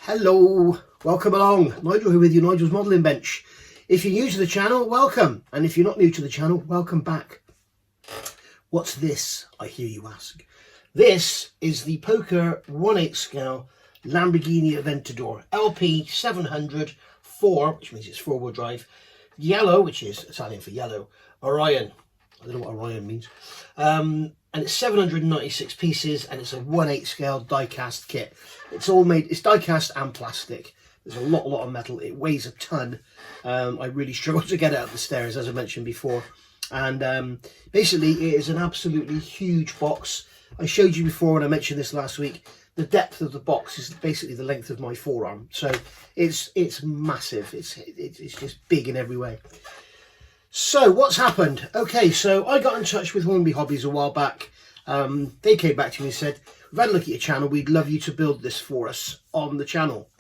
Hello, welcome along. Nigel here with you, Nigel's Modelling Bench. If you're new to the channel, welcome. And if you're not new to the channel, welcome back. What's this, I hear you ask? This is the Pocher 1/8 scale Lamborghini Aventador LP-700-4, which means it's four-wheel drive. Giallo, which is Italian for yellow. Orion, I don't know what Orion means. And it's 796 pieces, and it's a 1/8 scale die-cast kit. It's all made, it's die-cast and plastic. There's a lot of metal. It weighs a ton. I really struggled to get it up the stairs, as I mentioned before. And basically, it is an absolutely huge box. I showed you before, and I mentioned this last week, the depth of the box is basically the length of my forearm. So it's massive. It's just big in every way. So what's happened? Okay, so I got in touch with Hornby Hobbies a while back. They came back to me and said, we've had a look at your channel, we'd love you to build this for us on the channel.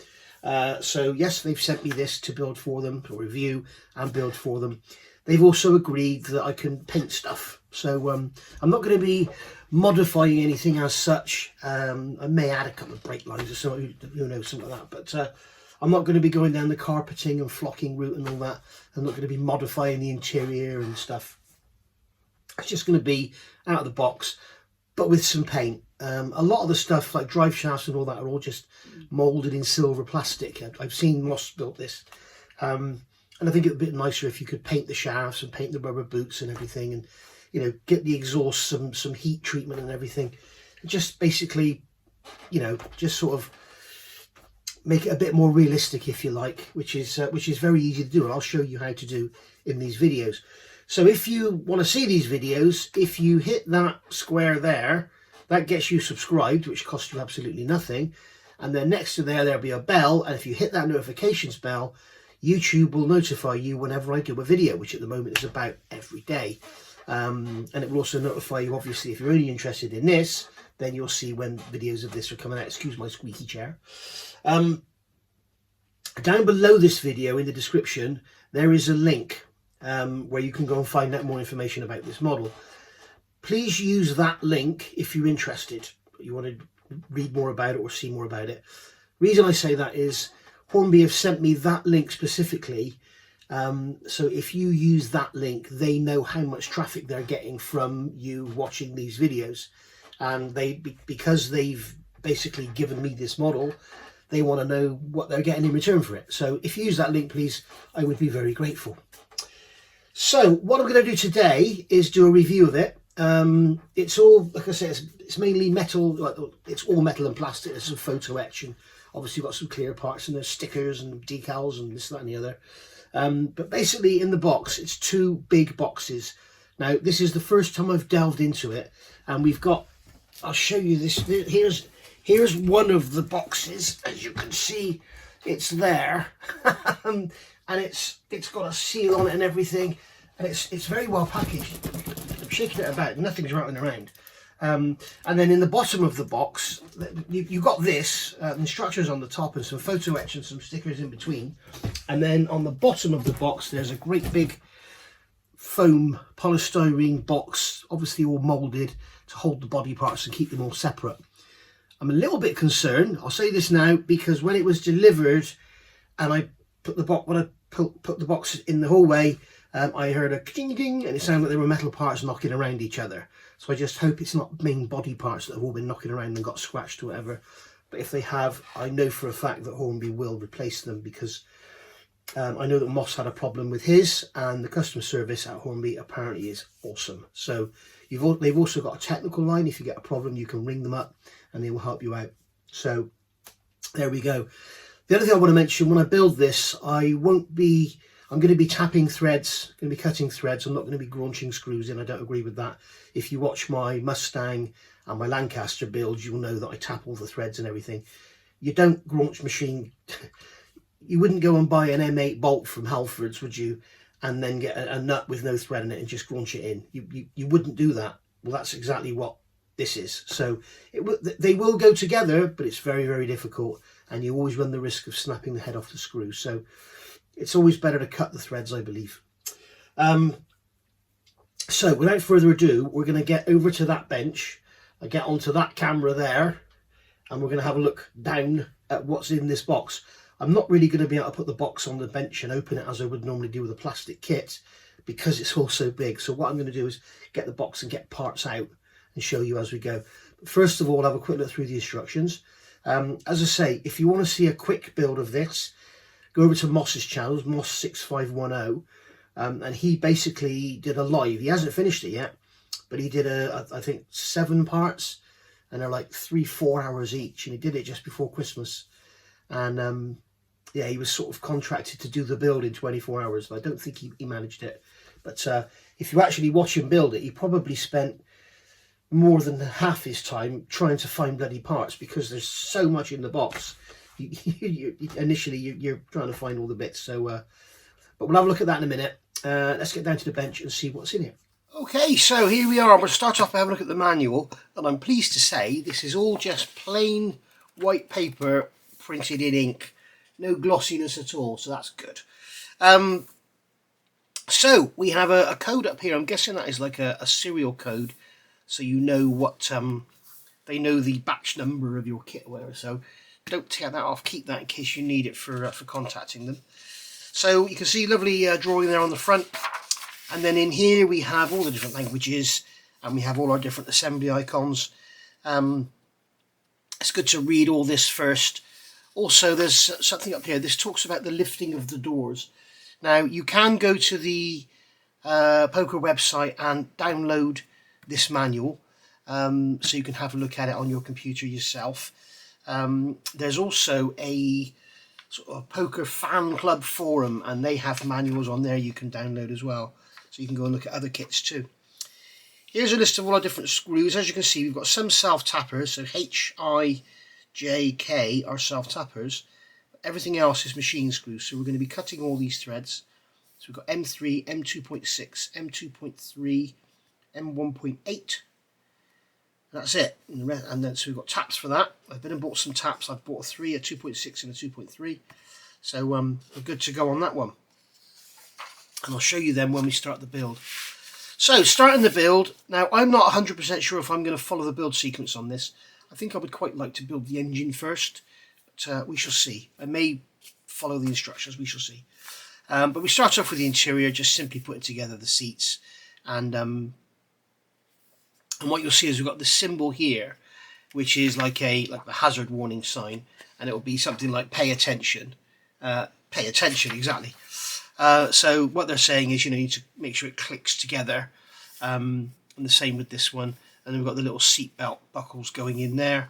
So yes, they've sent me this to build for them, to review and build for them. They've also agreed that I can paint stuff. So I'm not going to be modifying anything as such. I may add a couple of brake lines or something, who knows, something like that. But I'm not going to be going down the carpeting and flocking route and all that. I'm not going to be modifying the interior and stuff. It's just going to be out of the box, but with some paint. A lot of the stuff, like drive shafts and all that, are all just moulded in silver plastic. I've seen Moss built this. And I think it'd be a bit nicer if you could paint the shafts and paint the rubber boots and everything, and, you know, get the exhaust some heat treatment and everything. Just basically, you know, just sort of make it a bit more realistic, if you like, which is very easy to do, and I'll show you how to do in these videos. So if you want to see these videos, if you hit that square there, that gets you subscribed, which costs you absolutely nothing. And then next to there, there'll be a bell, and if you hit that notifications bell, YouTube will notify you whenever I do a video, which at the moment is about every day. And it will also notify you, obviously, if you're only interested in this, then you'll see when videos of this are coming out. Excuse my squeaky chair. Down below this video in the description, there is a link where you can go and find out more information about this model. Please use that link if you're interested. You want to read more about it or see more about it. Reason I say that is Hornby have sent me that link specifically. So if you use that link, they know how much traffic they're getting from you watching these videos. And because they've basically given me this model, they want to know what they're getting in return for it. So if you use that link, please, I would be very grateful. So what I'm going to do today is do a review of it. It's all, like I said, it's mainly metal. Like, it's all metal and plastic. There's some photo etch, and obviously got some clear parts, and there's stickers and decals and this, that and the other. But basically in the box, it's two big boxes. Now this is the first time I've delved into it, and we've got, I'll show you this. Here's one of the boxes. As you can see, it's there. And it's got a seal on it and everything, and it's very well packaged. I'm shaking it about, nothing's rattling around. And then in the bottom of the box, you got this, instructions on the top and some photo etch and some stickers in between. And then on the bottom of the box, there's a great big foam polystyrene box, obviously all moulded to hold the body parts and keep them all separate. I'm a little bit concerned, I'll say this now, because when it was delivered and I put the box, when I put the box in the hallway, I heard a ding ding, and it sounded like there were metal parts knocking around each other. So I just hope it's not main body parts that have all been knocking around and got scratched or whatever. But if they have, I know for a fact that Hornby will replace them, because I know that Moss had a problem with his, and the customer service at Hornby apparently is awesome. So they've also got a technical line. If you get a problem, you can ring them up and they will help you out. So there we go. The other thing I want to mention, when I build this, I'm going to be tapping threads, going to be cutting threads. I'm not going to be graunching screws in. I don't agree with that. If you watch my Mustang and my Lancaster builds, you'll know that I tap all the threads and everything. You don't graunch machine. You wouldn't go and buy an M8 bolt from Halfords, would you? And then get a nut with no thread in it and just graunch it in. You wouldn't do that. Well, that's exactly what this is. So they will go together, but it's very, very difficult. And you always run the risk of snapping the head off the screw. So it's always better to cut the threads, I believe. So without further ado, we're going to get over to that bench. I get onto that camera there, and we're going to have a look down at what's in this box. I'm not really going to be able to put the box on the bench and open it as I would normally do with a plastic kit, because it's all so big. So what I'm going to do is get the box and get parts out and show you as we go. But first of all, have a quick look through the instructions. As I say, if you want to see a quick build of this, go over to Moss's channel, Moss6510, and he basically did a live. He hasn't finished it yet, but he did I think 7 parts, and they're like 3-4 hours each, and he did it just before Christmas. And yeah, he was sort of contracted to do the build in 24 hours. I don't think he managed it, but if you actually watch him build it, he probably spent more than half his time trying to find bloody parts, because there's so much in the box. Initially you're trying to find all the bits. So but we'll have a look at that in a minute. Let's get down to the bench and see what's in here. Okay, so here we are. We'll start off by having a look at the manual, and I'm pleased to say this is all just plain white paper printed in ink, no glossiness at all, so that's good. So we have a code up here. I'm guessing that is like a serial code, so you know what they know the batch number of your kit or whatever. So don't tear that off, keep that in case you need it for contacting them. So you can see lovely drawing there on the front, and then in here we have all the different languages, and we have all our different assembly icons. It's good to read all this first. Also, there's something up here. This talks about the lifting of the doors. Now, you can go to the Pocher website and download this manual, so you can have a look at it on your computer yourself. There's also a sort of Pocher fan club forum, and they have manuals on there you can download as well, so you can go and look at other kits too. Here's a list of all our different screws. As you can see, we've got some self-tappers, so H, I, J, K are self-tappers. Everything else is machine screws, so we're going to be cutting all these threads. So we've got M3, M2.6, M2.3, M1.8. That's it. And then so we've got taps for that. I've been and bought some taps. I've bought a 3, a 2.6 and a 2.3. So we're good to go on that one. And I'll show you them when we start the build. So starting the build. Now I'm not 100% sure if I'm going to follow the build sequence on this. I think I would quite like to build the engine first, but we shall see. I may follow the instructions, we shall see. But we start off with the interior, just simply putting together the seats. And what you'll see is we've got this symbol here, which is like the hazard warning sign, and it will be something like pay attention. Pay attention, exactly. So what they're saying is, you need to make sure it clicks together. And the same with this one. And then we've got the little seat belt buckles going in there.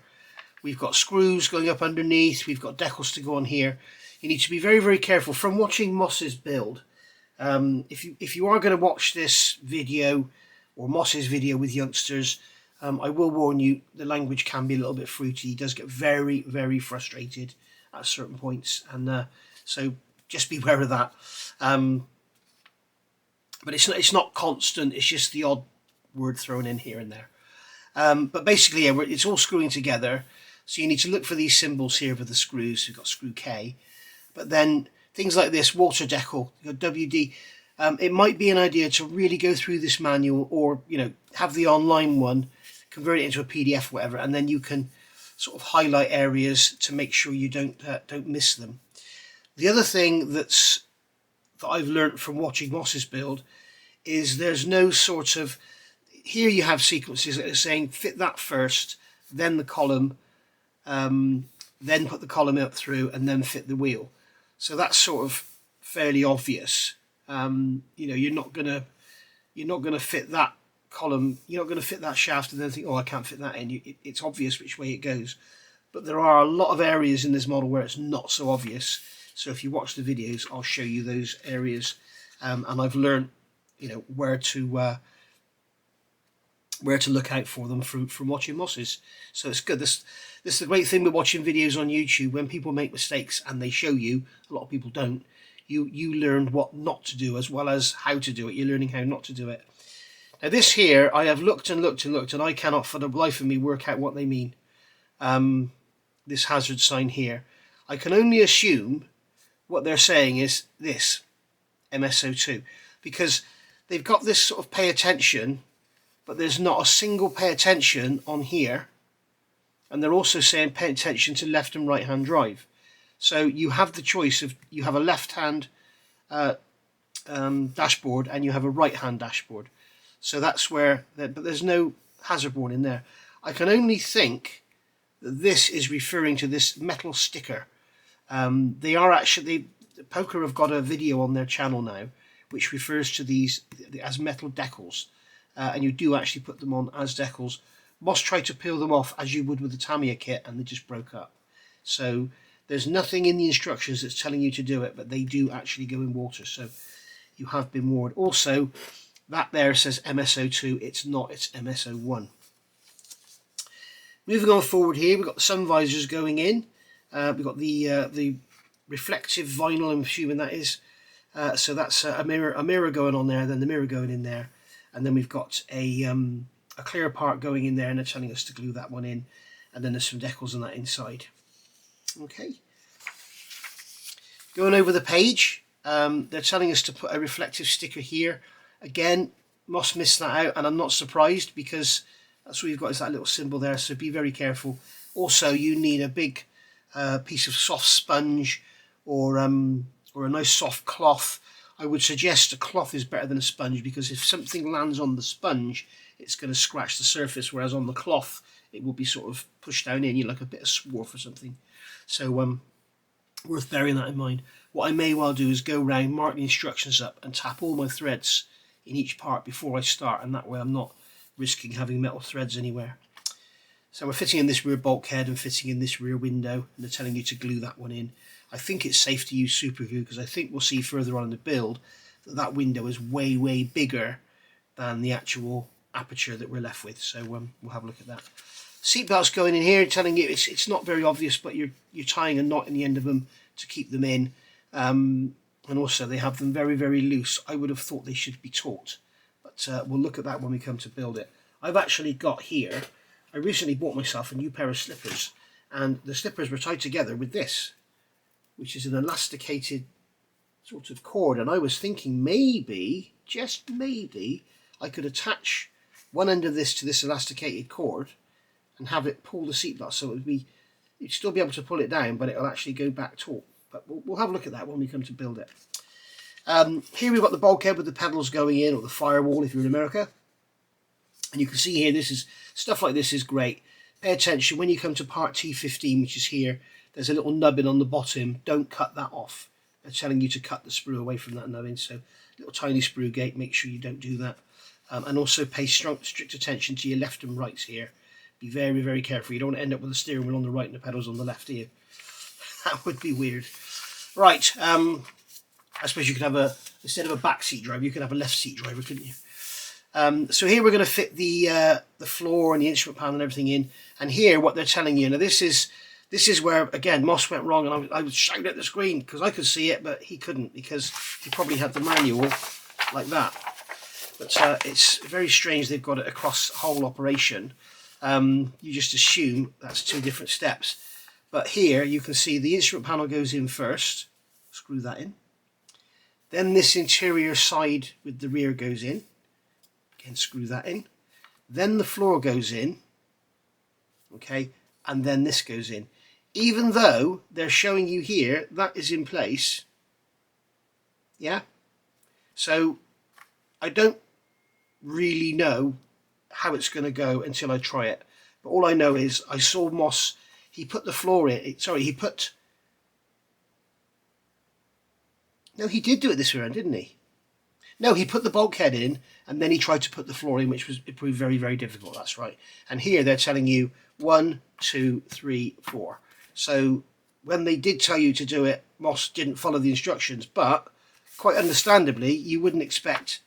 We've got screws going up underneath. We've got decals to go on here. You need to be very, very careful. From watching Moss's build, if you are going to watch this video or Moss's video with youngsters, I will warn you, the language can be a little bit fruity. He does get very, very frustrated at certain points, and so just beware of that. But it's not constant. It's just the odd word thrown in here and there. But basically, yeah, it's all screwing together. So you need to look for these symbols here for the screws. So you've got screw K. But then things like this, water decal, you've got WD. It might be an idea to really go through this manual, or have the online one, convert it into a PDF or whatever, and then you can sort of highlight areas to make sure you don't miss them. The other thing that I've learned from watching Moss's build is there's no sort of, here you have sequences that are saying fit that first, then the column, then put the column up through, and then fit the wheel. So that's sort of fairly obvious. You're not gonna fit that column, you're not gonna fit that shaft and then think, oh, I can't fit that in. It's obvious which way it goes. But there are a lot of areas in this model where it's not so obvious. So if you watch the videos, I'll show you those areas, and I've learned, where to look out for them from watching Moss's. So it's good. This is the great thing with watching videos on YouTube. When people make mistakes and they show you, a lot of people don't, you learn what not to do as well as how to do it. You're learning how not to do it. Now this here, I have looked and looked and looked, and I cannot for the life of me work out what they mean. This hazard sign here. I can only assume what they're saying is this, MSO2, because they've got this sort of pay attention, but there's not a single pay attention on here, and they're also saying pay attention to left and right hand drive. So you have the choice of, you have a left hand dashboard and you have a right hand dashboard. So that's where, but there's no hazard warning in there. I can only think that this is referring to this metal sticker. They are actually, Pocher have got a video on their channel now which refers to these as metal decals, and you do actually put them on as decals. Moss tried to peel them off as you would with the Tamiya kit, and they just broke up. So there's nothing in the instructions that's telling you to do it, but they do actually go in water, so you have been warned. Also, that there says MSO2, it's not, it's MSO1. Moving on forward here, we've got the sun visors going in. We've got the reflective vinyl, I'm assuming that is. So that's a mirror going on there, then the mirror going in there, and then we've got a clear part going in there, and they're telling us to glue that one in, and then there's some decals on that inside. Okay. Going over the page, they're telling us to put a reflective sticker here. Again, Moss missed that out, and I'm not surprised because that's what you've got, is that little symbol there, so be very careful. Also, you need a big piece of soft sponge or a nice soft cloth. I would suggest a cloth is better than a sponge, because if something lands on the sponge, it's going to scratch the surface, whereas on the cloth, it will be sort of pushed down in, you like a bit of swarf or something. So worth bearing that in mind. What I may well do is go round, mark the instructions up, and tap all my threads in each part before I start, and that way I'm not risking having metal threads anywhere. So we're fitting in this rear bulkhead and fitting in this rear window, and they're telling you to glue that one in. I think it's safe to use super glue, because I think we'll see further on in the build that that window is way, way bigger than the actual aperture that we're left with. So we'll have a look at that. Seatbelts going in here, telling you it's not very obvious, but you're tying a knot in the end of them to keep them in. And also they have them very, very loose. I would have thought they should be taut, but we'll look at that when we come to build it. I've actually got here, I recently bought myself a new pair of slippers, and the slippers were tied together with this, which is an elasticated sort of cord, and I was thinking maybe, just maybe, I could attach one end of this to this elasticated cord and have it pull the seatbelt, so it would be, you'd still be able to pull it down, but it'll actually go back taut. But we'll have a look at that when we come to build it. Here we've got the bulkhead with the pedals going in, or the firewall if you're in America. And you can see here, this is stuff like this is great. Pay attention when you come to part T15, which is here. There's a little nubbin on the bottom. Don't cut that off. They're telling you to cut the sprue away from that nubbin. So little tiny sprue gate. Make sure you don't do that. And also pay strict attention to your left and rights here. Be very, very careful. You don't want to end up with the steering wheel on the right and the pedals on the left here. That would be weird. Right, I suppose you could have instead of a back seat driver, you could have a left seat driver, couldn't you? So here we're going to fit the floor and the instrument panel and everything in. And here, what they're telling you, now this is where, again, Moss went wrong, and I was shouting at the screen because I could see it, but he couldn't, because he probably had the manual like that. But it's very strange they've got it across the whole operation. You just assume that's two different steps. But here you can see the instrument panel goes in first, screw that in. Then this interior side with the rear goes in, again screw that in. Then the floor goes in, okay, and then this goes in. Even though they're showing you here that is in place, yeah? So I don't really know how it's going to go until I try it. But all I know is I saw Moss, he put the floor in, no, he did do it this way around, didn't he? No, he put the bulkhead in, and then he tried to put the floor in, which it proved very, very difficult, that's right. And here they're telling you 1, 2, 3, 4. So when they did tell you to do it, Moss didn't follow the instructions, but quite understandably, you wouldn't expect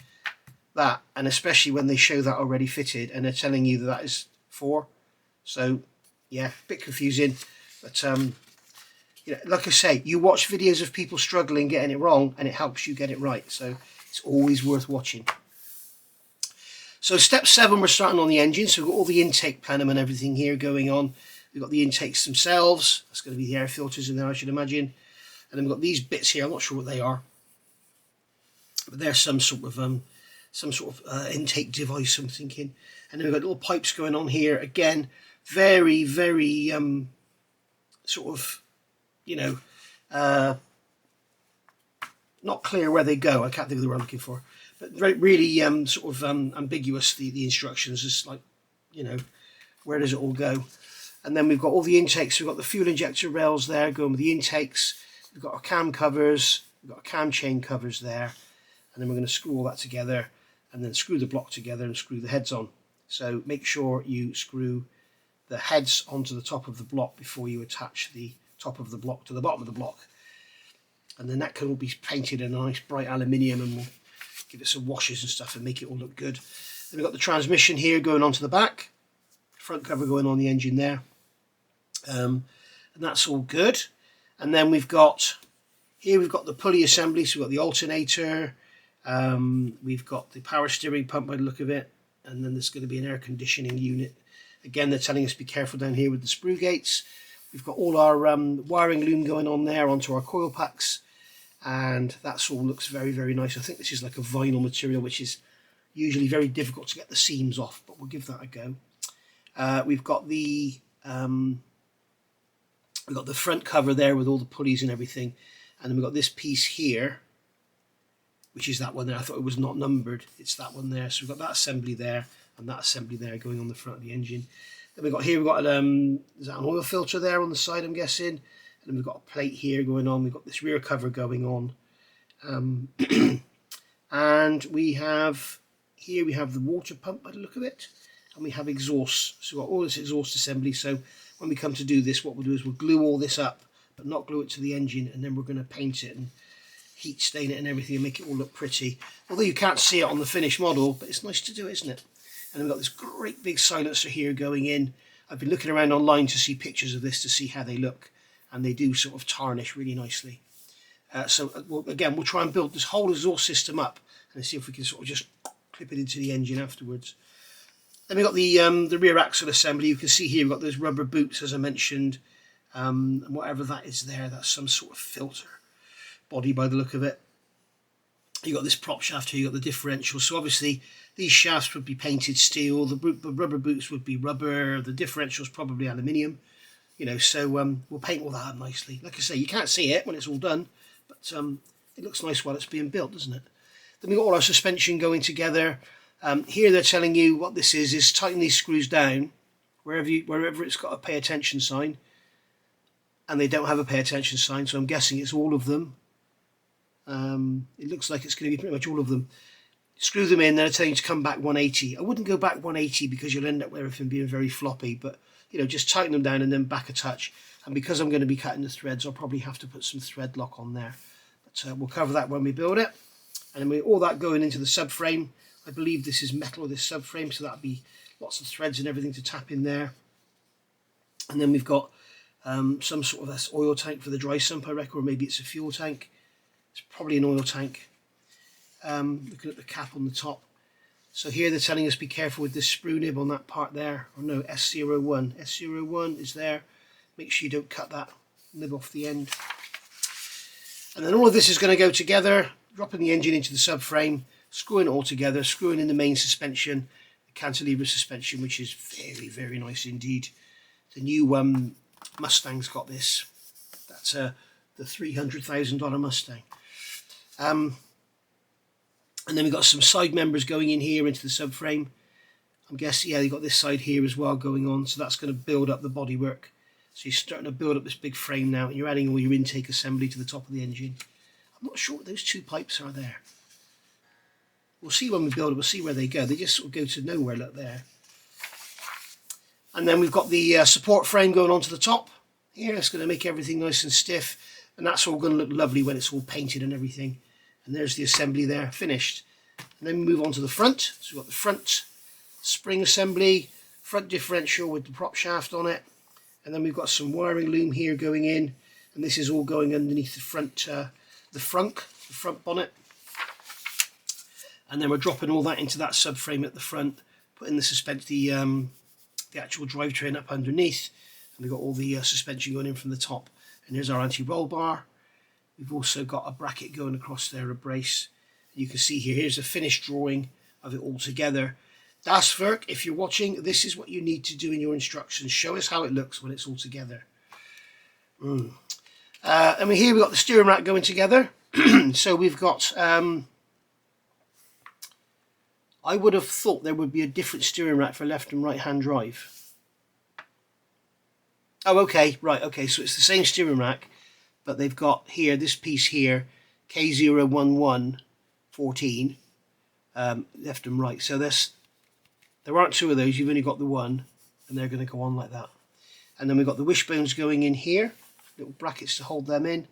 that, and especially when they show that already fitted, and they're telling you that is 4. So yeah, a bit confusing, but you know, like I say, you watch videos of people struggling getting it wrong, and it helps you get it right. So it's always worth watching. So step 7, we're starting on the engine. So we've got all the intake plenum and everything here going on. We've got the intakes themselves. That's going to be the air filters in there, I should imagine. And then we've got these bits here. I'm not sure what they are, but they're some sort of intake device, I'm thinking. And then we've got little pipes going on here again very, very sort of, you know, not clear where they go. I can't think of the word I'm looking for, but very, really sort of ambiguous. The instructions, just like, you know, where does it all go? And then we've got all the intakes. We've got the fuel injector rails there going with the intakes. We've got our cam covers. We've got our cam chain covers there, and then we're going to screw all that together, and then screw the block together and screw the heads on. So make sure you screw the heads onto the top of the block before you attach the top of the block to the bottom of the block. And then that can all be painted in a nice bright aluminium, and we'll give it some washes and stuff and make it all look good. Then we've got the transmission here going onto the back, front cover going on the engine there, and that's all good. And then we've got the pulley assembly. So we've got the alternator, we've got the power steering pump by the look of it, and then there's going to be an air conditioning unit. Again, they're telling us be careful down here with the sprue gates. We've got all our wiring loom going on there onto our coil packs, and that's all looks very, very nice. I think this is like a vinyl material, which is usually very difficult to get the seams off, but we'll give that a go. We've got the front cover there with all the pulleys and everything, and then we've got this piece here, which is that one there. I thought it was not numbered. It's that one there. So we've got that assembly there and that assembly there going on the front of the engine. Then we've got here, we've got is that an oil filter there on the side, I'm guessing. And then we've got a plate here going on. We've got this rear cover going on. And we have the water pump by the look of it. And we have exhaust. So we've got all this exhaust assembly. So when we come to do this, what we'll do is we'll glue all this up, but not glue it to the engine, and then we're going to paint it and heat stain it and everything and make it all look pretty. Although you can't see it on the finished model, but it's nice to do, isn't it? And we've got this great big silencer here going in. I've been looking around online to see pictures of this to see how they look, and they do sort of tarnish really nicely. Again, we'll try and build this whole exhaust system up and see if we can sort of just clip it into the engine afterwards. Then we've got the rear axle assembly. You can see here we've got those rubber boots, as I mentioned, and whatever that is there, that's some sort of filter body by the look of it. You've got this prop shaft here, you've got the differential. So obviously these shafts would be painted steel, the rubber boots would be rubber, the differential's probably aluminium, you know, so we'll paint all that up nicely. Like I say, you can't see it when it's all done, but it looks nice while it's being built, doesn't it? Then we've got all our suspension going together. Here they're telling you what this is tighten these screws down wherever it's got a pay attention sign, and they don't have a pay attention sign, so I'm guessing it's all of them. It looks like it's going to be pretty much all of them. Screw them in, they're telling you to come back 180. I wouldn't go back 180 because you'll end up with everything being very floppy, but you know, just tighten them down and then back a touch. And because I'm going to be cutting the threads, I'll probably have to put some thread lock on there, but we'll cover that when we build it. And then with all that going into the subframe, I believe this is metal, this subframe, so that'll be lots of threads and everything to tap in there. And then we've got some sort of oil tank for the dry sump, I reckon, or maybe it's a fuel tank. It's probably an oil tank. Looking at the cap on the top. So here they're telling us be careful with this sprue nib on that part there. Or no, S01. S01 is there. Make sure you don't cut that nib off the end. And then all of this is going to go together, dropping the engine into the subframe, screwing it all together, screwing in the main suspension, the cantilever suspension, which is very, very nice indeed. The new Mustang's got this. That's the $300,000 Mustang. And then we've got some side members going in here into the subframe. I'm guessing, yeah, you've got this side here as well going on, so that's going to build up the bodywork. So you're starting to build up this big frame now, and you're adding all your intake assembly to the top of the engine. I'm not sure what those two pipes are there. We'll see when we build it, we'll see where they go. They just sort of go to nowhere, look there. And then we've got the support frame going onto the top. Here, it's going to make everything nice and stiff, and that's all going to look lovely when it's all painted and everything. And there's the assembly there, finished. And then we move on to the front. So we've got the front spring assembly, front differential with the prop shaft on it. And then we've got some wiring loom here going in. And this is all going underneath the front, the front bonnet. And then we're dropping all that into that subframe at the front, putting the actual drivetrain up underneath. And we've got all the suspension going in from the top. And here's our anti-roll bar. We've also got a bracket going across there, a brace. You can see here, here's a finished drawing of it all together. Das Werk, if you're watching, this is what you need to do in your instructions. Show us how it looks when it's all together. I mean, here we've got the steering rack going together. So we've got, I would have thought there would be a different steering rack for left and right hand drive. Oh, okay, right, okay, so it's the same steering rack, but they've got here, this piece here, K01114, left and right. So there aren't two of those, you've only got the one, and they're going to go on like that. And then we've got the wishbones going in here, little brackets to hold them in.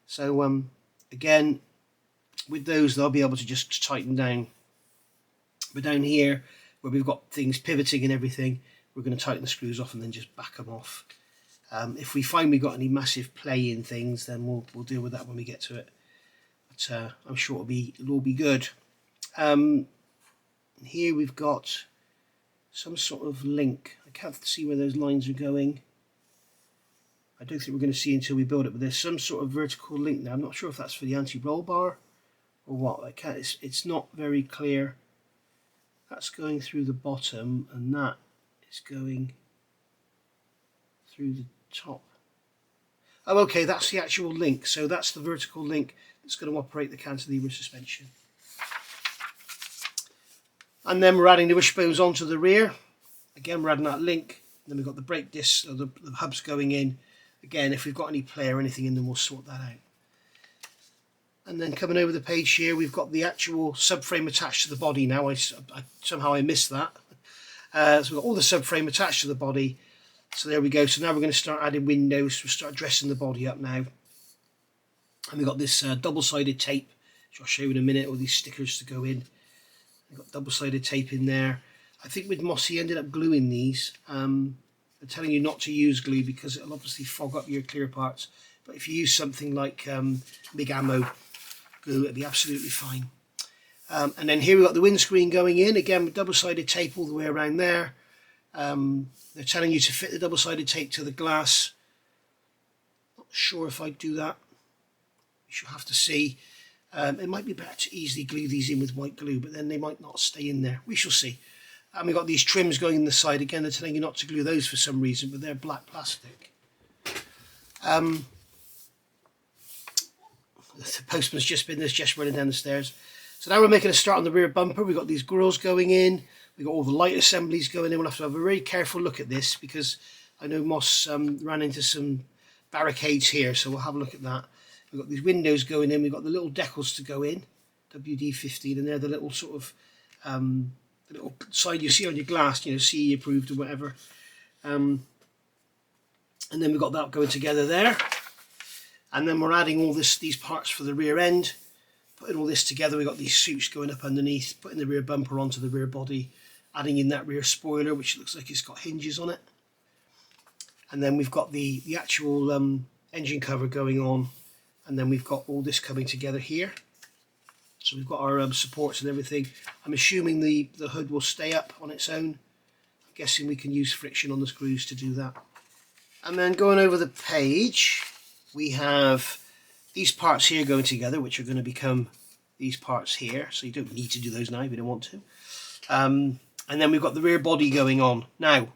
So again, with those they'll be able to just tighten down. But down here, where we've got things pivoting and everything, we're going to tighten the screws off and then just back them off. If we find we've got any massive play in things, then we'll deal with that when we get to it. But I'm sure it'll all be good. Here we've got some sort of link. I can't see where those lines are going. I don't think we're going to see until we build it, but there's some sort of vertical link now. I'm not sure if that's for the anti-roll bar or what. I can't, it's not very clear. That's going through the bottom, and that is going through the top. Oh, okay, that's the actual link. So that's the vertical link that's going to operate the cantilever suspension. And then we're adding the wishbones onto the rear. Again, we're adding that link. Then we've got the brake discs, or the hubs going in. Again, if we've got any play or anything in them, we'll sort that out. And then coming over the page here, we've got the actual subframe attached to the body now. Somehow I missed that. So we've got all the subframe attached to the body. So there we go. So now we're going to start adding windows. We'll start dressing the body up now. And we've got this double-sided tape, which I'll show you in a minute, all these stickers to go in. We've got double-sided tape in there. I think with Moss he ended up gluing these. They're telling you not to use glue because it'll obviously fog up your clear parts. But if you use something like big ammo glue, it'll be absolutely fine. And then here we've got the windscreen going in, again with double-sided tape all the way around there. They're telling you to fit the double-sided tape to the glass. Not sure if I'd do that. You should have to see. It might be better to easily glue these in with white glue, but then they might not stay in there. We shall see. And we've got these trims going in the side. Again, they're telling you not to glue those for some reason, but they're black plastic. The postman's just been there, just running down the stairs. So now we're making a start on the rear bumper. We've got these grills going in. We've got all the light assemblies going in. We'll have to have a very careful look at this because I know Moss ran into some barricades here, so we'll have a look at that. We've got these windows going in. We've got the little decals to go in, WD-15, and they're the little sort of the little sign you see on your glass, you know, CE approved or whatever. And then we've got that going together there. And then we're adding all these parts for the rear end, putting all this together. We've got these suits going up underneath, putting the rear bumper onto the rear body, adding in that rear spoiler, which looks like it's got hinges on it. And then we've got the actual engine cover going on, and then we've got all this coming together here. So we've got our supports and everything. I'm assuming the hood will stay up on its own. I'm guessing we can use friction on the screws to do that. And then going over the page, we have these parts here going together, which are going to become these parts here. So you don't need to do those now if you don't want to. And then we've got the rear body going on. Now,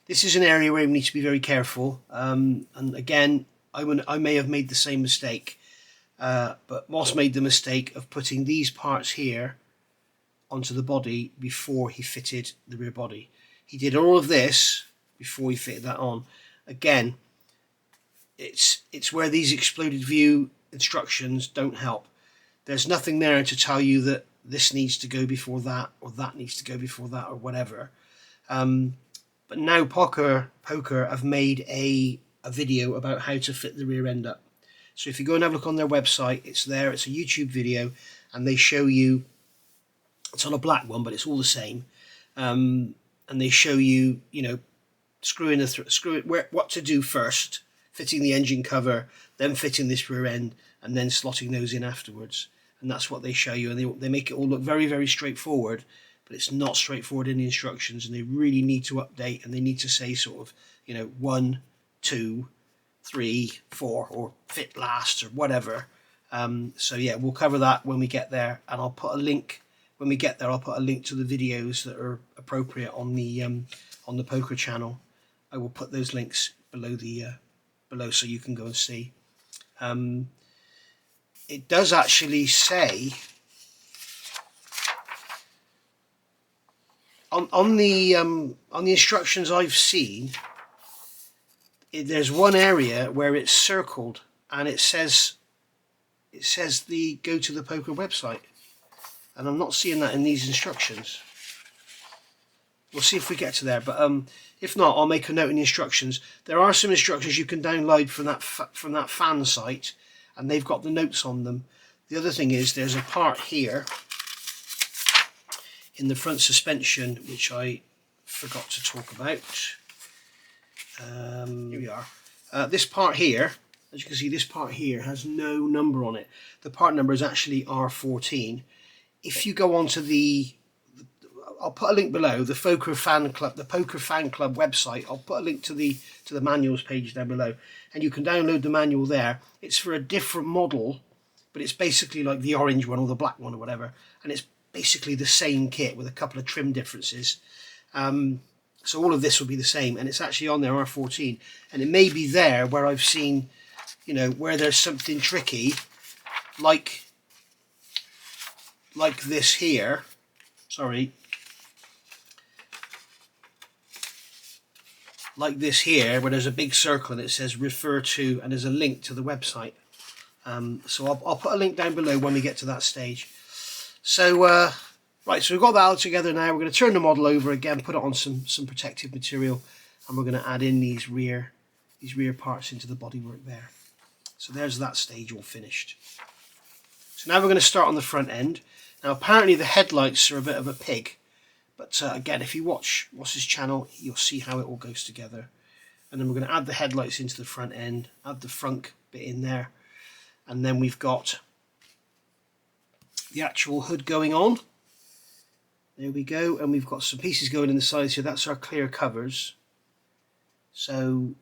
this is an area where we need to be very careful. And again, I may have made the same mistake. But Moss made the mistake of putting these parts here onto the body before he fitted the rear body. He did all of this before he fitted that on. Again, it's where these exploded view instructions don't help. There's nothing there to tell you that this needs to go before that, or that needs to go before that, or whatever. But now Pocher have made a video about how to fit the rear end up. So if you go and have a look on their website, it's there. It's a YouTube video, and they show you. It's on a black one, but it's all the same. And they show you, you know, what to do first, fitting the engine cover, then fitting this rear end, and then slotting those in afterwards. And that's what they show you, and they make it all look very, very straightforward. But it's not straightforward in the instructions, and they really need to update, and they need to say sort of, you know, 1, 2, 3, 4, or fit last, or whatever. So yeah, we'll cover that when we get there, and I'll put a link when we get there, I'll put a link to the videos that are appropriate on the Pocher channel. I will put those links below below so you can go and see. It does actually say on the instructions I've seen, there's one area where it's circled and it says the go to the Pocher website, and I'm not seeing that in these instructions. We'll see if we get to there, but if not, I'll make a note in the instructions. There are some instructions you can download from that fan site, and they've got the notes on them. The other thing is there's a part here in the front suspension which I forgot to talk about. Here we are. This part here, as you can see, this part here has no number on it. The part number is actually R14. If you go onto I'll put a link below, the Pocher Fan Club website. I'll put a link to the manuals page down below, and you can download the manual there. It's for a different model, but it's basically like the orange one or the black one or whatever, and it's basically the same kit with a couple of trim differences. So all of this will be the same, and it's actually on there, R14, and it may be there where I've seen, you know, where there's something tricky, like this here. Sorry. Like this here, where there's a big circle and it says refer to, and there's a link to the website. So I'll put a link down below when we get to that stage. So right, so we've got that all together now. We're going to turn the model over again, put it on some protective material, and we're going to add in these rear parts into the bodywork there. So there's that stage all finished. So now we're going to start on the front end. Now apparently the headlights are a bit of a pig, but again, if you watch Ross's channel, you'll see how it all goes together. And then we're going to add the headlights into the front end, add the front bit in there, and then we've got the actual hood going on. There we go, and we've got some pieces going in the sides here. That's our clear covers. So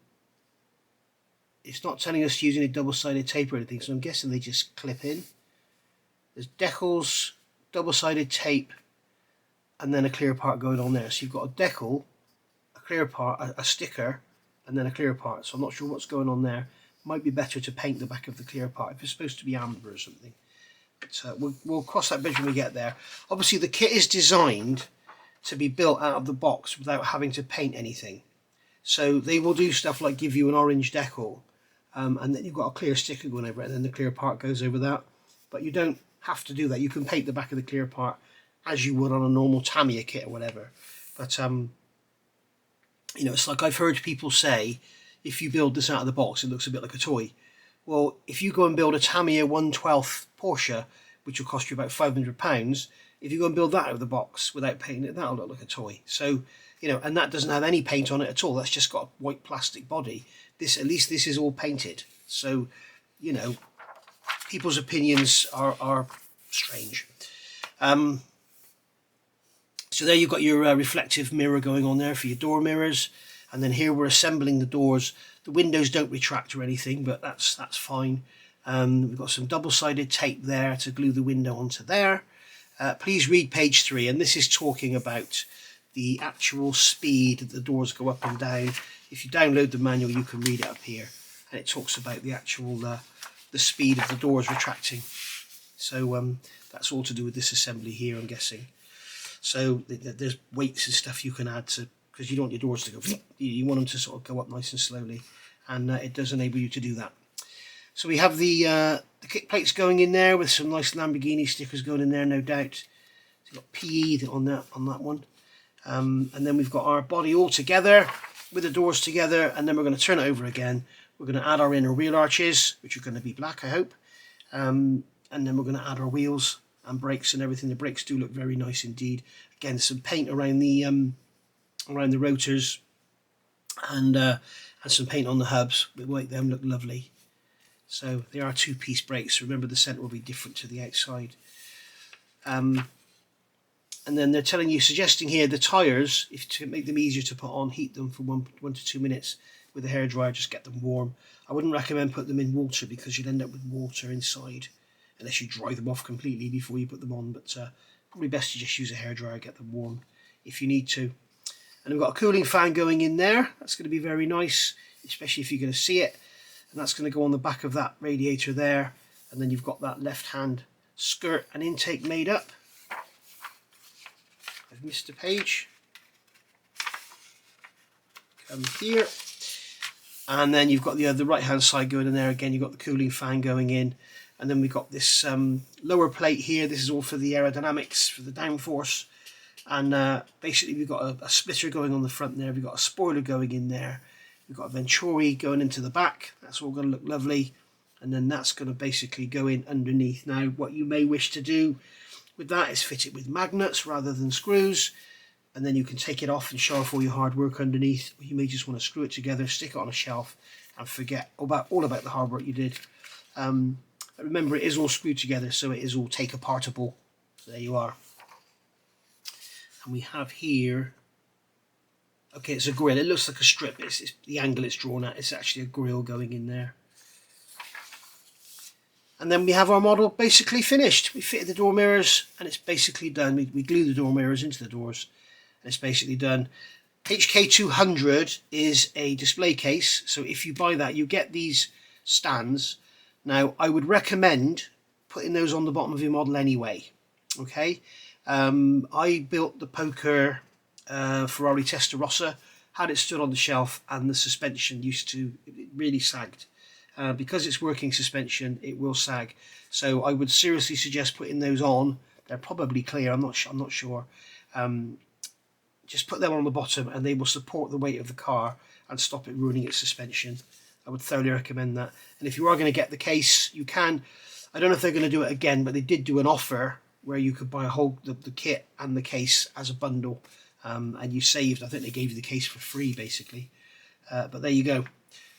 it's not telling us to use any double-sided tape or anything, so I'm guessing they just clip in. There's decals, double-sided tape, and then a clear part going on there. So you've got a decal, a clear part, a sticker, and then a clear part. So I'm not sure what's going on there. Might be better to paint the back of the clear part if it's supposed to be amber or something. But we'll cross that bridge when we get there. Obviously the kit is designed to be built out of the box without having to paint anything. So they will do stuff like give you an orange decal, and then you've got a clear sticker going over it, and then the clear part goes over that. But you don't have to do that. You can paint the back of the clear part as you would on a normal Tamiya kit or whatever. But you know, it's like I've heard people say, if you build this out of the box, it looks a bit like a toy. Well, if you go and build a Tamiya 1/12 Porsche, which will cost you about £500, if you go and build that out of the box without painting it, that'll look like a toy. So, you know, and that doesn't have any paint on it at all. That's just got a white plastic body. At least this is all painted. So, you know, people's opinions are strange. So there you've got your reflective mirror going on there for your door mirrors, and then here we're assembling the doors. The windows don't retract or anything, but that's fine. We've got some double-sided tape there to glue the window onto there. Please read page 3, and this is talking about the actual speed that the doors go up and down. If you download the manual, you can read it up here, and it talks about the actual the speed of the doors retracting. So that's all to do with this assembly here, I'm guessing. So there's weights and stuff you can add to, because you don't want your doors to go, you want them to sort of go up nice and slowly, and it does enable you to do that. So we have the kick plates going in there with some nice Lamborghini stickers going in there, no doubt. So you've got PE on that one. And then we've got our body all together with the doors together, and then we're going to turn it over again. We're going to add our inner wheel arches, which are going to be black, I hope. And then we're going to add our wheels and brakes and everything. The brakes do look very nice indeed. Again, some paint around the rotors, and some paint on the hubs. We make them look lovely. So they are two-piece brakes. Remember, the centre will be different to the outside. And then they're suggesting here the tyres, to make them easier to put on, heat them for 1 to 2 minutes with a hairdryer, just get them warm. I wouldn't recommend putting them in water because you'd end up with water inside unless you dry them off completely before you put them on. But probably best to just use a hairdryer, get them warm if you need to. And we've got a cooling fan going in there. That's going to be very nice, especially if you're going to see it. And that's going to go on the back of that radiator there. And then you've got that left-hand skirt and intake made up. I've missed a page. Come here. And then you've got the right-hand side going in there. Again, you've got the cooling fan going in. And then we've got this lower plate here. This is all for the aerodynamics, for the downforce. And basically we've got a splitter going on the front there. We've got a spoiler going in there. We've got a Venturi going into the back. That's all going to look lovely. And then that's going to basically go in underneath. Now, what you may wish to do with that is fit it with magnets rather than screws. And then you can take it off and show off all your hard work underneath. Or you may just want to screw it together, stick it on a shelf, and forget all about the hard work you did. Remember, it is all screwed together, so it is all take-apartable. So there you are. And we have here, okay, it's a grill. It looks like a strip. It's the angle it's drawn at. It's actually a grill going in there. And then we have our model basically finished. We fitted the door mirrors and it's basically done. We glue the door mirrors into the doors and it's basically done. HK200 is a display case. So if you buy that, you get these stands. Now, I would recommend putting those on the bottom of your model anyway. Okay. I built the Pocher Ferrari Testarossa, had it stood on the shelf, and the suspension it really sagged. Because it's working suspension, it will sag. So I would seriously suggest putting those on. They're probably clear. I'm not sure. Just put them on the bottom, and they will support the weight of the car and stop it ruining its suspension. I would thoroughly recommend that. And if you are going to get the case, you can. I don't know if they're going to do it again, but they did do an offer where you could buy the kit and the case as a bundle, and you saved. I think they gave you the case for free, basically. But there you go.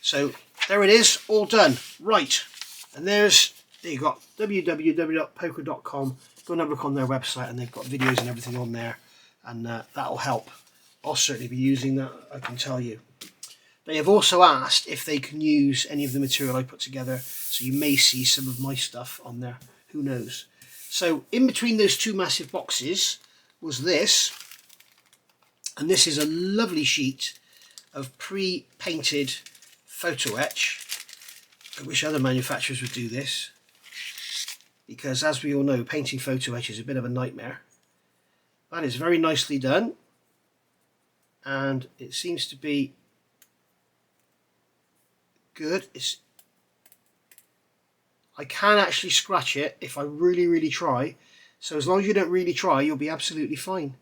So there it is, all done. Right, and there you got www.pocher.com. Go and have a look on their website, and they've got videos and everything on there, and that'll help. I'll certainly be using that, I can tell you. They have also asked if they can use any of the material I put together, so you may see some of my stuff on there. Who knows? So in between those two massive boxes was this, and this is a lovely sheet of pre-painted photo etch. I wish other manufacturers would do this, because as we all know, painting photo etch is a bit of a nightmare. That is very nicely done, and it seems to be good. I can actually scratch it if I really try, so as long as you don't really try, you'll be absolutely fine.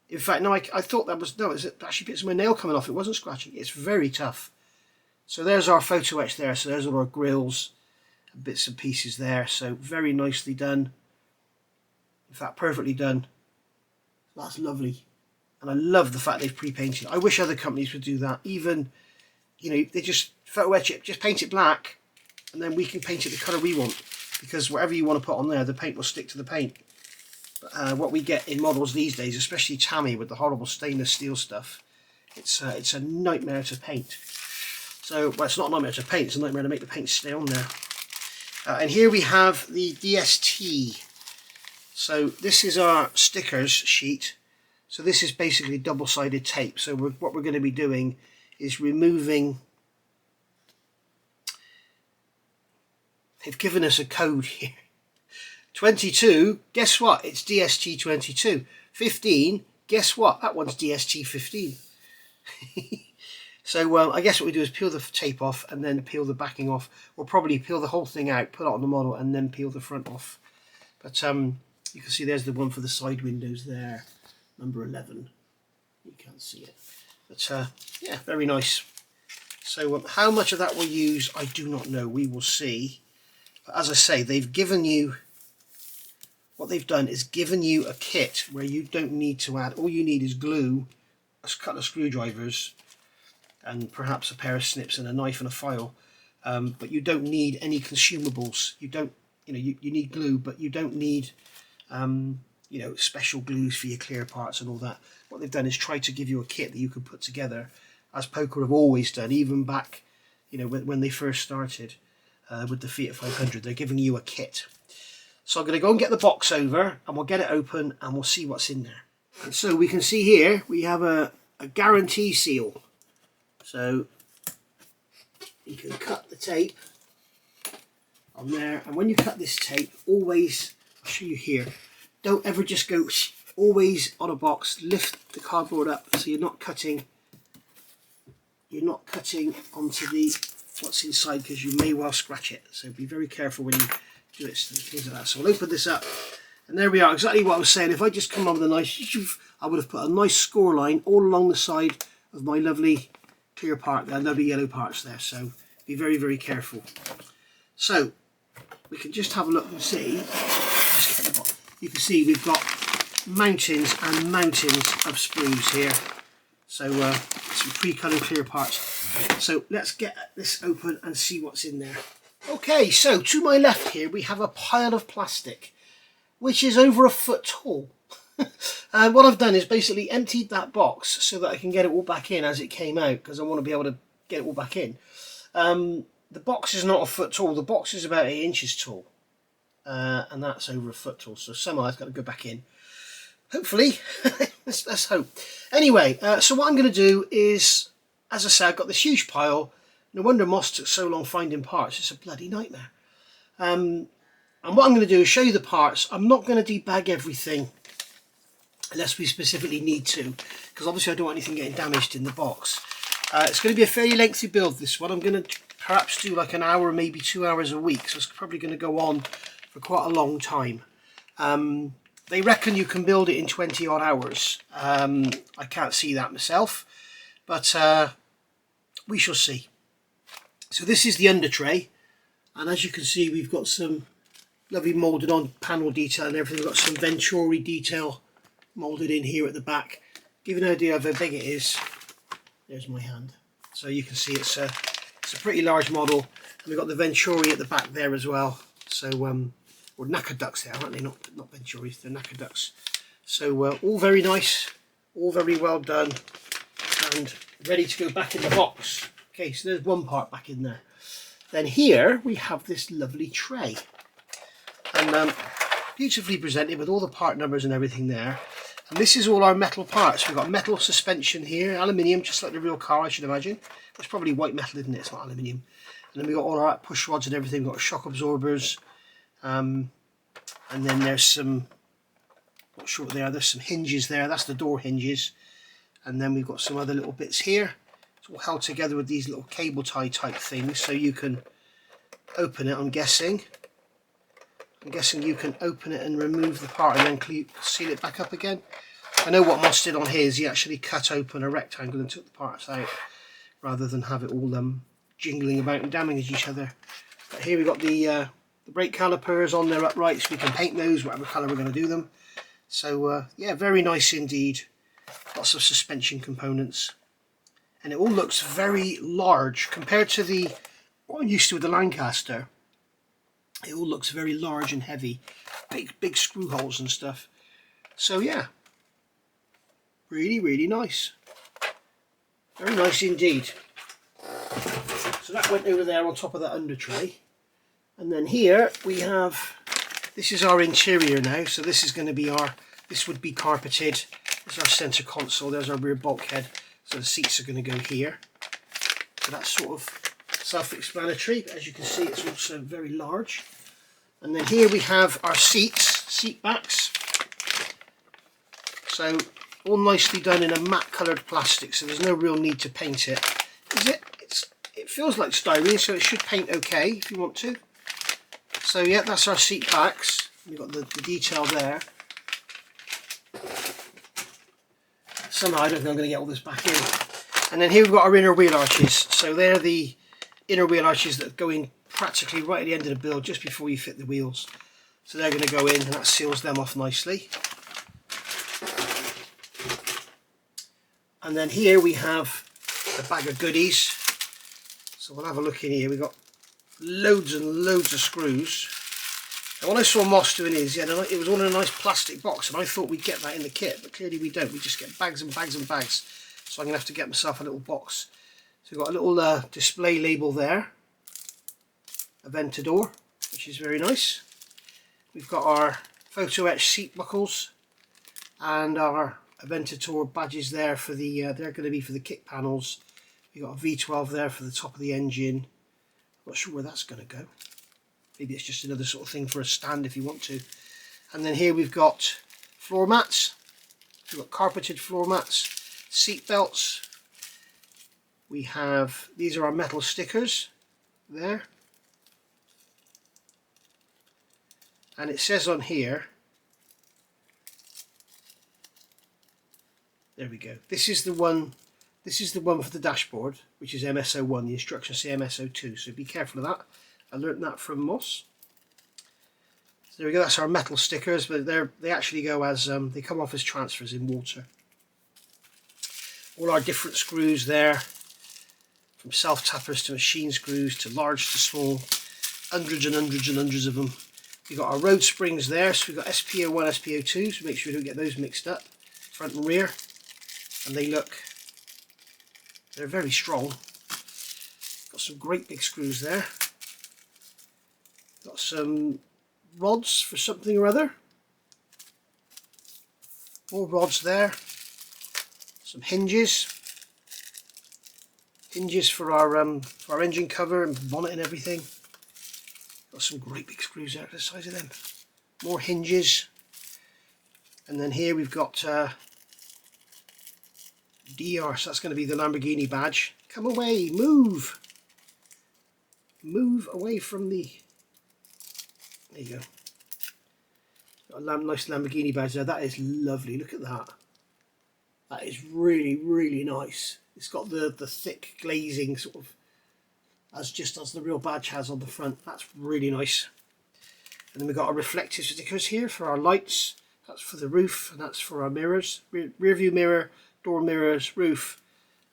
In fact, no, I thought that was, no, it actually bits of my nail coming off. It wasn't scratching. It's very tough. So there's our photo etch there. So there's all our grills and bits and pieces there. So very nicely done. In fact, perfectly done. That's lovely. And I love the fact they've pre-painted. I wish other companies would do that. Even, you know, they just photo etch it, just paint it black, and then we can paint it the colour we want. Because whatever you want to put on there, the paint will stick to the paint. What we get in models these days, especially Tammy with the horrible stainless steel stuff, it's a nightmare to paint. So, well, it's not a nightmare to paint, it's a nightmare to make the paint stay on there. And here we have the DST. So this is our stickers sheet. So this is basically double-sided tape. So what we're going to be doing is removing. They've given us a code here. 22, guess what? It's DST 22. 15, guess what? That one's DST 15. So I guess what we do is peel the tape off and then peel the backing off. We'll probably peel the whole thing out, put it on the model, and then peel the front off. But you can see there's the one for the side windows there, number 11. You can't see it. But yeah, very nice. So how much of that we'll use, I do not know. We will see. But as I say, they've given you, what they've done is given you a kit where you don't need to add, all you need is glue, a couple of screwdrivers, and perhaps a pair of snips and a knife and a file. But you don't need any consumables. You don't, you know, you need glue, but you don't need, you know, special glues for your clear parts and all that. What they've done is try to give you a kit that you can put together, as Pocher have always done, even back, you know, when they first started with the Fiat 500. They're giving you a kit. So I'm going to go and get the box over, and we'll get it open and we'll see what's in there. And so we can see here we have a guarantee seal. So you can cut the tape on there, and when you cut this tape, always, I'll show you here, don't ever just go, always on a box, lift the cardboard up so you're not cutting onto the what's inside, because you may well scratch it. So be very careful when you do it, things like that. So I'll open this up, and there we are, exactly what I was saying. If I just come on with a nice, I would have put a nice score line all along the side of my lovely clear part there, lovely yellow parts there. So be very, very careful. So we can just have a look and see. You can see we've got mountains and mountains of sprues here. So some pre-colored clear parts. So let's get this open and see what's in there. Okay, so to my left here we have a pile of plastic, which is over a foot tall. And what I've done is basically emptied that box so that I can get it all back in as it came out, because I want to be able to get it all back in. The box is not a foot tall, the box is about 8 inches tall. And that's over a foot tall, so somehow I've got to go back in. Hopefully, let's hope. Anyway, so what I'm going to do is, as I said, I've got this huge pile. No wonder Moss took so long finding parts. It's a bloody nightmare. And what I'm going to do is show you the parts. I'm not going to debag everything unless we specifically need to, because obviously I don't want anything getting damaged in the box. It's going to be a fairly lengthy build, this one. I'm going to perhaps do like an hour, maybe 2 hours a week, so it's probably going to go on for quite a long time. They reckon you can build it in 20 odd hours. I can't see that myself, but we shall see. So this is the under tray, and as you can see we've got some lovely moulded on panel detail and everything. We've got some Venturi detail moulded in here at the back. Give you an idea of how big it is. There's my hand. So you can see it's a pretty large model, and we've got the Venturi at the back there as well. So or knacker ducks there, aren't they? Not Venturis, they're knacker ducks. So all very nice, all very well done, and ready to go back in the box. Okay, so there's one part back in there. Then here we have this lovely tray, and beautifully presented with all the part numbers and everything there. And this is all our metal parts. We've got metal suspension here, aluminium, just like the real car, I should imagine. It's probably white metal, isn't it? It's not aluminium. And then we've got all our push rods and everything. We've got shock absorbers. And then there's some, not sure what they are, there's some hinges there. That's the door hinges. And then we've got some other little bits here. It's all held together with these little cable tie type things, so you can open it, I'm guessing. I'm guessing you can open it and remove the part and then seal it back up again. I know what Moss did on his. He actually cut open a rectangle and took the parts out, rather than have it all jingling about and damaging each other. But here we've got the brake calipers on their uprights. We can paint those whatever colour we're going to do them. So yeah, very nice indeed. Lots of suspension components, and it all looks very large compared to what I'm used to with the Lancaster. It all looks very large and heavy, big screw holes and stuff. So yeah, really nice, very nice indeed. So that went over there on top of that under tray, and then here we have, this is our interior now. So this is going to be this would be carpeted. There's our centre console, there's our rear bulkhead, so the seats are going to go here. So that's sort of self-explanatory, but as you can see it's also very large. And then here we have our seat backs. So all nicely done in a matte coloured plastic, so there's no real need to paint it. It feels like styrene, so it should paint okay if you want to. So yeah, that's our seat backs. We've got the detail there. Somehow I don't think I'm going to get all this back in. And then here we've got our inner wheel arches. So they're the inner wheel arches that go in practically right at the end of the build, just before you fit the wheels. So they're going to go in, and that seals them off nicely. And then here we have the bag of goodies. So we'll have a look in here. We've got loads and loads of screws. And when I saw Moss doing his, it was all in a nice plastic box, and I thought we'd get that in the kit, but clearly we don't. We just get bags and bags and bags. So I'm going to have to get myself a little box. So we've got a little display label there, Aventador, which is very nice. we've got our photo etched seat buckles and our Aventador badges there for the, they're going to be for the kick panels. We've got a V12 there for the top of the engine. Not sure where that's going to go. Maybe it's just another sort of thing for a stand if you want to. And then here we've got floor mats. We've got carpeted floor mats, seat belts. We have, these are our metal stickers there. And it says on here, there we go. This is the one for the dashboard, which is MSO1. The instructions say MSO2, so be careful of that. I learnt that from Moss. So there we go. That's our metal stickers, but they actually go as they come off as transfers in water. All our different screws there, from self tappers to machine screws to large to small, hundreds and hundreds and hundreds of them. We've got our road springs there, so we've got SPO1, SPO2, so make sure we don't get those mixed up, front and rear. And they're very strong. Got some great big screws there. Got some rods for something or other. More rods there. Some hinges. Hinges for our engine cover and bonnet and everything. Got some great big screws there, the size of them. More hinges. And then here we've got DR, so that's going to be the Lamborghini badge. Come away, move! Move away from the... There you go. Got a nice Lamborghini badge there. That is lovely. Look at that. That is really, really nice. It's got the thick glazing sort of, as the real badge has on the front. That's really nice. And then we've got our reflective stickers here for our lights. That's for the roof, and that's for our mirrors. Rear view mirror, door mirrors, roof,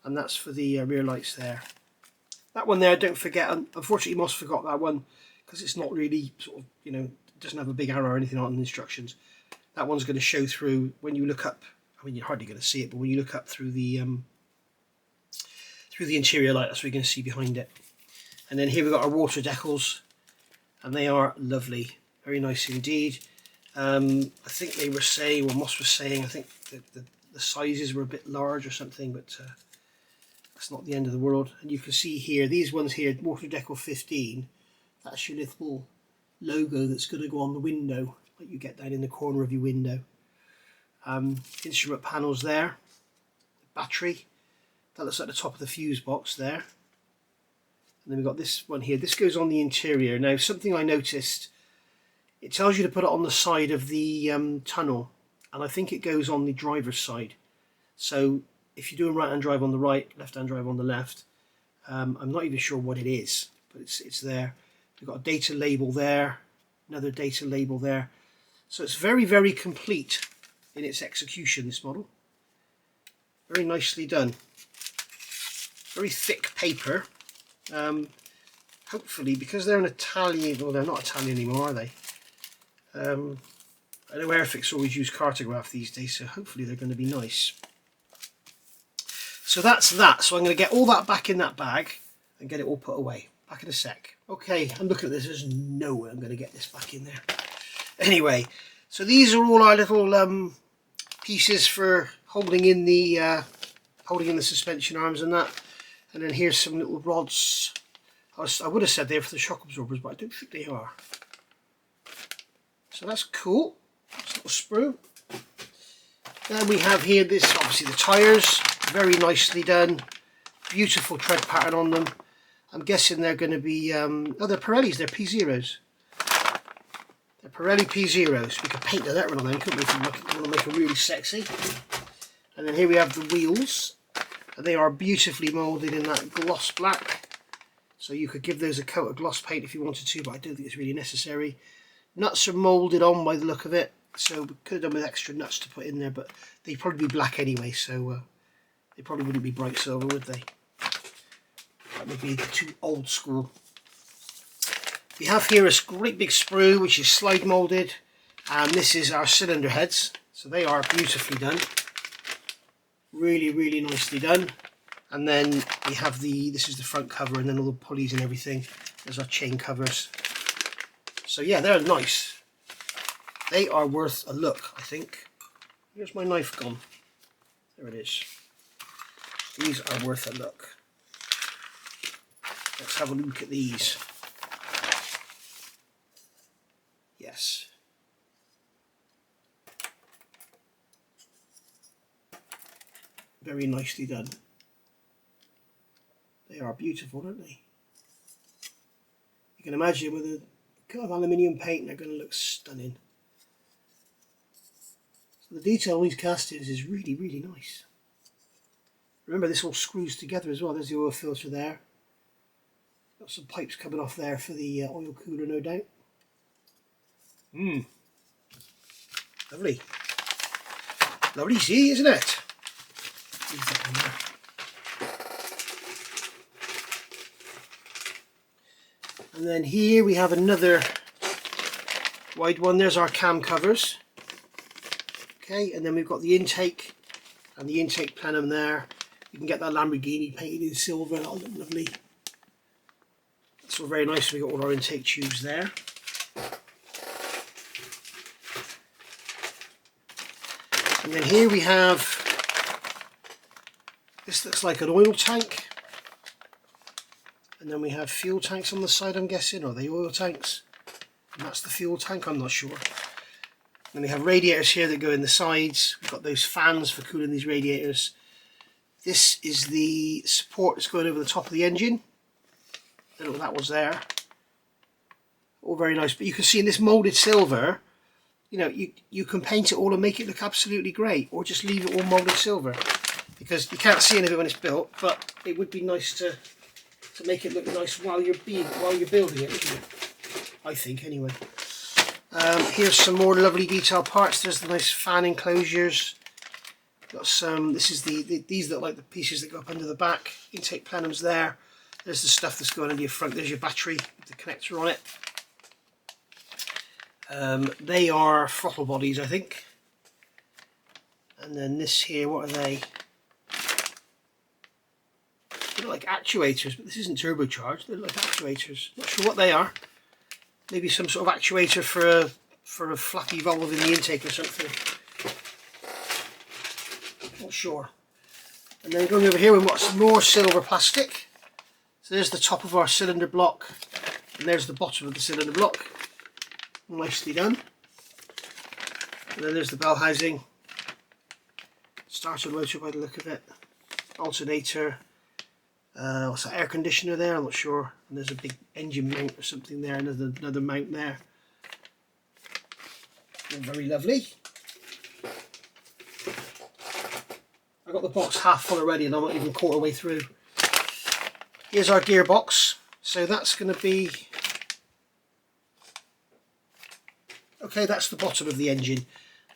and that's for the rear lights there. That one there, don't forget, unfortunately Moss forgot that one because it's not really sort of, you know, it doesn't have a big arrow or anything on the instructions. That one's going to show through when you look up. I mean, you're hardly going to see it, but when you look up through the interior light, that's what you're going to see behind it. And then here we've got our water decals, and they are lovely, very nice indeed. I think they were saying, or Moss was saying, I think the sizes were a bit large or something, but that's not the end of the world. And you can see here, these ones here, Water Decal 15, that's your little logo that's going to go on the window, like you get down in the corner of your window. Instrument panels there, battery, that looks like the top of the fuse box there. And then we've got this one here, this goes on the interior. Now something I noticed, it tells you to put it on the side of the tunnel, and I think it goes on the driver's side. So if you're doing right hand drive on the right, left hand drive on the left, I'm not even sure what it is, but it's there. We've got a data label there, another data label there. So it's very, very complete in its execution, this model. Very nicely done. Very thick paper. Hopefully, because they're an Italian, well, they're not Italian anymore, are they? I know Airfix always use cartograph these days, so hopefully they're going to be nice. So that's that. So I'm going to get all that back in that bag and get it all put away. Back in a sec. Okay, I'm looking at this. There's no way I'm going to get this back in there. Anyway, so these are all our little pieces for holding in the suspension arms and that. And then here's some little rods. I would have said they're for the shock absorbers, but I don't think they are. So that's cool. That's a little sprue. Then we have here this, obviously the tyres, very nicely done. Beautiful tread pattern on them. I'm guessing they're going to be, oh, they're Pirellis, they're P0s. They're Pirelli P0s. We could paint the lettering on them, couldn't we, if we want to make them really sexy. And then here we have the wheels. And they are beautifully moulded in that gloss black. So you could give those a coat of gloss paint if you wanted to, but I don't think it's really necessary. Nuts are moulded on by the look of it, so we could have done with extra nuts to put in there, but they'd probably be black anyway, so they probably wouldn't be bright silver, would they? That would be too old school. We have here a great big sprue, which is slide moulded, and this is our cylinder heads, so they are beautifully done. Really, really nicely done. And then we have this is the front cover, and then all the pulleys and everything. There's our chain covers. So yeah, they're nice. They are worth a look, I think. Here's my knife gone. There it is. These are worth a look. Let's have a look at these. Yes. Very nicely done. They are beautiful, aren't they? You can imagine with a kind of aluminium paint, they're going to look stunning. So the detail on these castings is really, really nice. Remember, this all screws together as well. There's the oil filter there. Got some pipes coming off there for the oil cooler, no doubt. Lovely. Lovely to see, isn't it? Leave that in there. And then here we have another wide one. There's our cam covers. Okay, and then we've got the intake and the intake plenum there. You can get that Lamborghini painted in silver. That'll look lovely. That's all very nice. We've got all our intake tubes there. And then here we have, this looks like an oil tank. And then we have fuel tanks on the side, I'm guessing. Are they oil tanks? And that's the fuel tank, I'm not sure. Then we have radiators here that go in the sides. We've got those fans for cooling these radiators. This is the support that's going over the top of the engine. I don't know what that was there. All very nice. But you can see in this moulded silver, you know, you can paint it all and make it look absolutely great. Or just leave it all moulded silver. Because you can't see any of it when it's built, but it would be nice to make it look nice while you're building it, wouldn't it? I think, anyway. Here's some more lovely detail parts. There's the nice fan enclosures. Got some. This is these look like the pieces that go up under the back. Intake plenums there. There's the stuff that's going under your front. There's your battery with the connector on it. They are throttle bodies, I think. And then this here, what are they? They look like actuators, but this isn't turbocharged. They look like actuators. Not sure what they are. Maybe some sort of actuator for a flappy valve in the intake or something. Not sure. And then going over here, we've got some more silver plastic. So there's the top of our cylinder block, and there's the bottom of the cylinder block. Nicely done. And then there's the bell housing. Starter motor by the look of it. Alternator. What's that, air conditioner there? I'm not sure. And there's a big engine mount or something there, and there's another mount there. All very lovely. I got the box half full already and I'm not even a quarter way through. Here's our gearbox. So that's going to be... Okay, that's the bottom of the engine.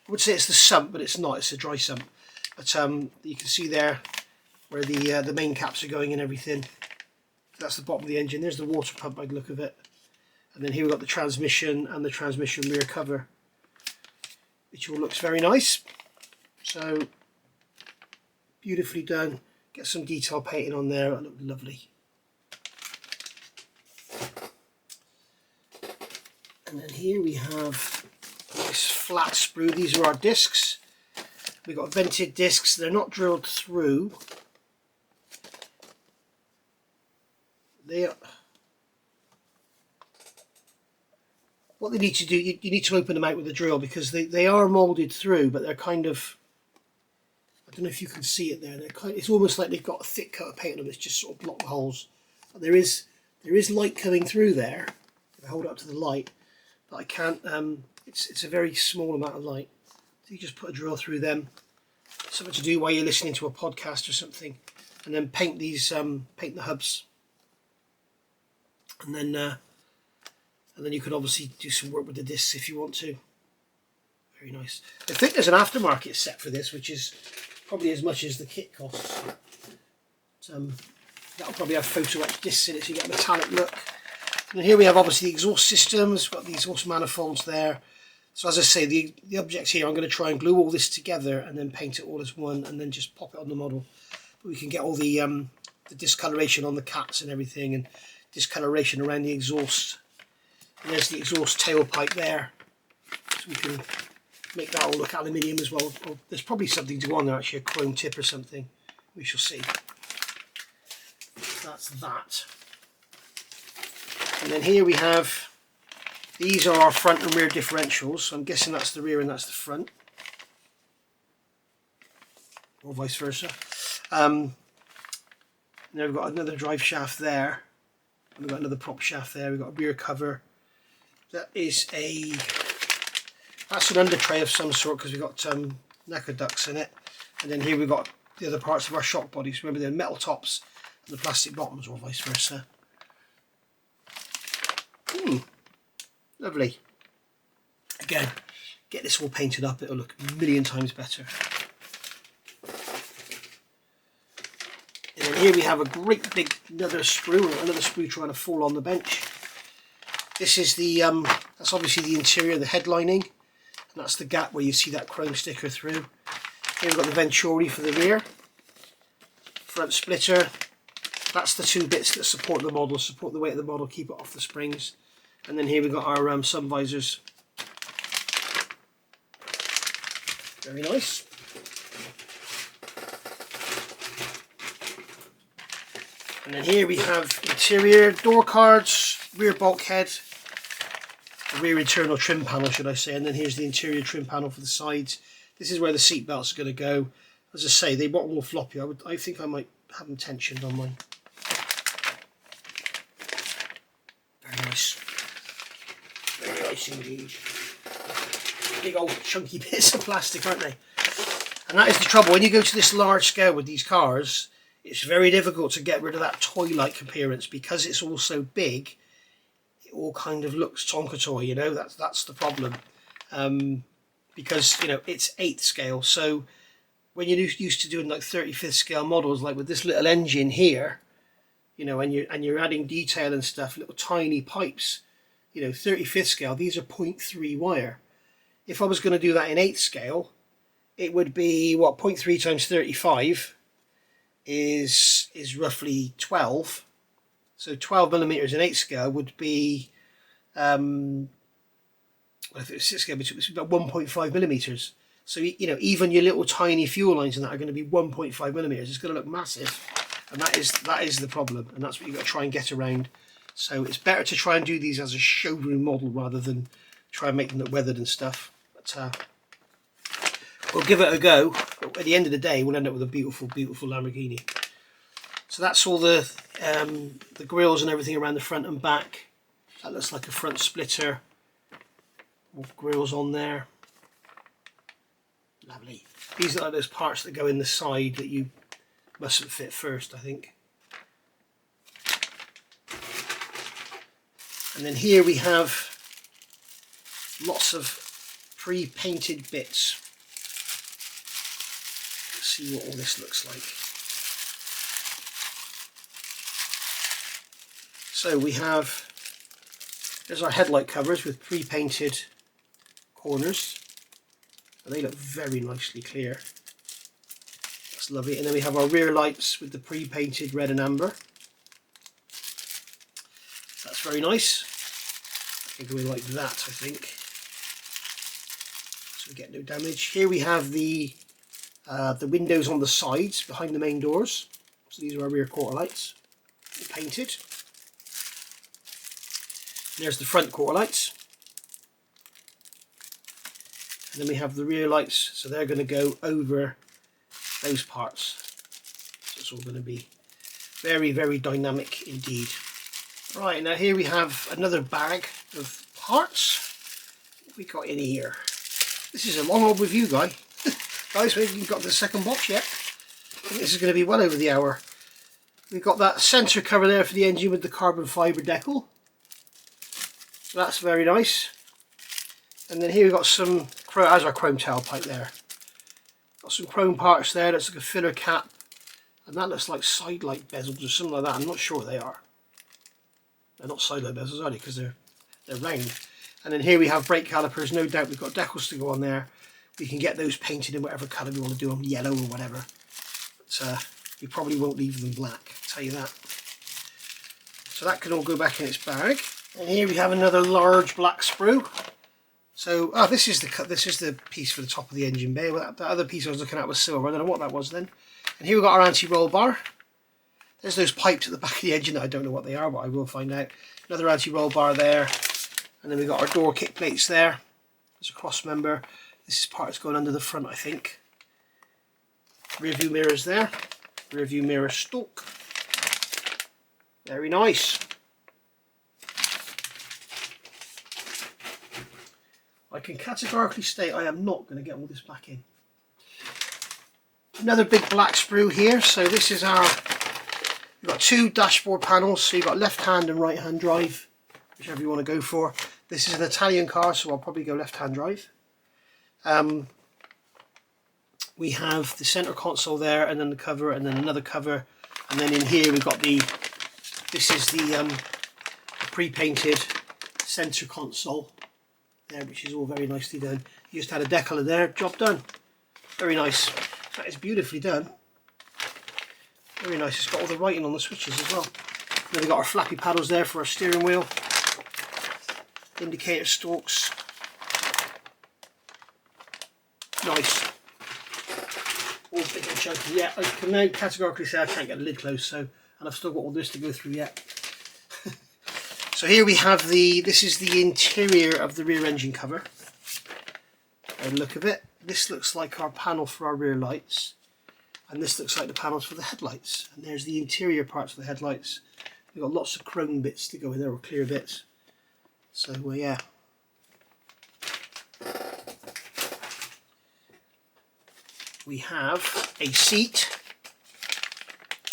I would say it's the sump, but it's not. It's a dry sump. But you can see there where the main caps are going and everything. That's the bottom of the engine. There's the water pump by the look of it. And then here we've got the transmission and the transmission rear cover, which all looks very nice. So beautifully done. Get some detail painting on there. That looked lovely. And then here we have this flat sprue. These are our discs. We've got vented discs. They're not drilled through. They are, what they need to do, you need to open them out with a drill, because they are moulded through, but they're kind of, I don't know if you can see it there. It's almost like they've got a thick coat of paint on them. It's just sort of blocked the holes. But there is light coming through there. If I hold it up to the light, but I can't. It's a very small amount of light. So you just put a drill through them. Something to do while you're listening to a podcast or something, and then paint these, paint the hubs. And then you could obviously do some work with the discs if you want to. Very nice. I think there's an aftermarket set for this, which is probably as much as the kit costs. That'll probably have photo etched discs in it, so you get a metallic look. And then here we have obviously the exhaust systems. We've got the exhaust manifolds there. So as I say, the object here, I'm going to try and glue all this together and then paint it all as one, and then just pop it on the model. But we can get all the discoloration on the caps and everything, and discoloration around the exhaust. And there's the exhaust tailpipe there. So we can make that all look aluminium as well. Oh, there's probably something to go on there, actually, a chrome tip or something. We shall see. That's that. And then here we have, these are our front and rear differentials. So I'm guessing that's the rear and that's the front. Or vice versa. Now we've got another drive shaft there. And we've got another prop shaft there. We've got a rear cover. That is that's an under tray of some sort because we've got necker ducts in it. And then here we've got the other parts of our shock bodies. Remember, they're metal tops and the plastic bottoms, or vice versa. Lovely. Again, get this all painted up, it'll look a million times better. And then here we have a great big another sprue trying to fall on the bench. This is the that's obviously the interior, the head lining, and that's the gap where you see that chrome sticker through. Here we've got the venturi for the rear, front splitter. That's the two bits that support the model, support the weight of the model, keep it off the springs. And then here we've got our sun visors. Very nice. And then here we have interior door cards, rear bulkhead, rear internal trim panel, should I say. And then here's the interior trim panel for the sides. This is where the seat belts are going to go. As I say, they want more floppy. I think I might have them tensioned on mine. Very nice. Very nice indeed. Big old chunky bits of plastic, aren't they? And that is the trouble. When you go to this large scale with these cars, it's very difficult to get rid of that toy-like appearance because it's all so big. It all kind of looks Tonka toy, you know. That's the problem. Because, you know, it's 8th scale. So when you're used to doing like 35th scale models, like with this little engine here, you know, and you're adding detail and stuff, little tiny pipes, you know, 35th scale, these are 0.3 wire. If I was going to do that in 8th scale, it would be, what, 0.3 times 35 is roughly 12. So 12 millimeters in 8th scale would be, well, if it was 6th scale, it's about 1.5 millimeters. So, you know, even your little tiny fuel lines and that are going to be 1.5 millimeters. It's going to look massive. And that is the problem. And that's what you've got to try and get around. So it's better to try and do these as a showroom model rather than try and make them look weathered and stuff. But we'll give it a go. But at the end of the day, we'll end up with a beautiful, beautiful Lamborghini. So that's all the grills and everything around the front and back. That looks like a front splitter. More grills on there. Lovely. These are like those parts that go in the side that you mustn't fit first, I think. And then here we have lots of pre-painted bits. Let's see what all this looks like. So we have, there's our headlight covers with pre-painted corners. And they look very nicely clear. That's lovely. And then we have our rear lights with the pre-painted red and amber. That's very nice. I think we like that, I think. So we get no damage. Here we have the windows on the sides behind the main doors. So these are our rear quarter lights, painted. And there's the front quarter lights. And then we have the rear lights, so they're going to go over those parts. So it's all going to be very, very dynamic indeed. Right, now here we have another bag of parts. What have we got in here? This is a long old review, guys. We haven't got the second box yet. I think this is going to be well over the hour. We've got that centre cover there for the engine with the carbon fibre decal. So that's very nice. And then here we've got some, as our chrome tailpipe there. Got some chrome parts there, that's like a filler cap. And that looks like side light bezels or something like that. I'm not sure what they are. They're not side light bezels, are they? Because they're round. And then here we have brake calipers. No doubt we've got decals to go on there. We can get those painted in whatever colour we want to do them, yellow or whatever. But we probably won't leave them black, I'll tell you that. So that can all go back in its bag. And here we have another large black sprue. So this is the piece for the top of the engine bay. Well, that other piece I was looking at was silver. I don't know what that was then. And here we've got our anti-roll bar. There's those pipes at the back of the engine that I don't know what they are, but I will find out. Another anti-roll bar there. And then we've got our door kick plates there. There's a cross member. This is part that's going under the front, I think. Rear view mirrors there. Rear view mirror stalk. Very nice. I can categorically state I am not going to get all this back in. Another big black sprue here. So this is our, we've got two dashboard panels. So you've got left hand and right hand drive, whichever you want to go for. This is an Italian car, so I'll probably go left hand drive. We have the center console there, and then the cover, and then another cover, and then in here we've got this is the pre-painted center console there, which is all very nicely done. You just had a decaler there, job done. Very nice. That is beautifully done. Very nice. It's got all the writing on the switches as well. Then we've got our flappy paddles there for our steering wheel. Indicator stalks. Nice. All big and chunky. Yeah, I can now categorically say I can't get the lid closed, so, and I've still got all this to go through yet. So here we have this is the interior of the rear engine cover. And look at it. This looks like our panel for our rear lights, and this looks like the panels for the headlights. And there's the interior parts of the headlights. We've got lots of chrome bits to go in there, or clear bits. So yeah. We have a seat,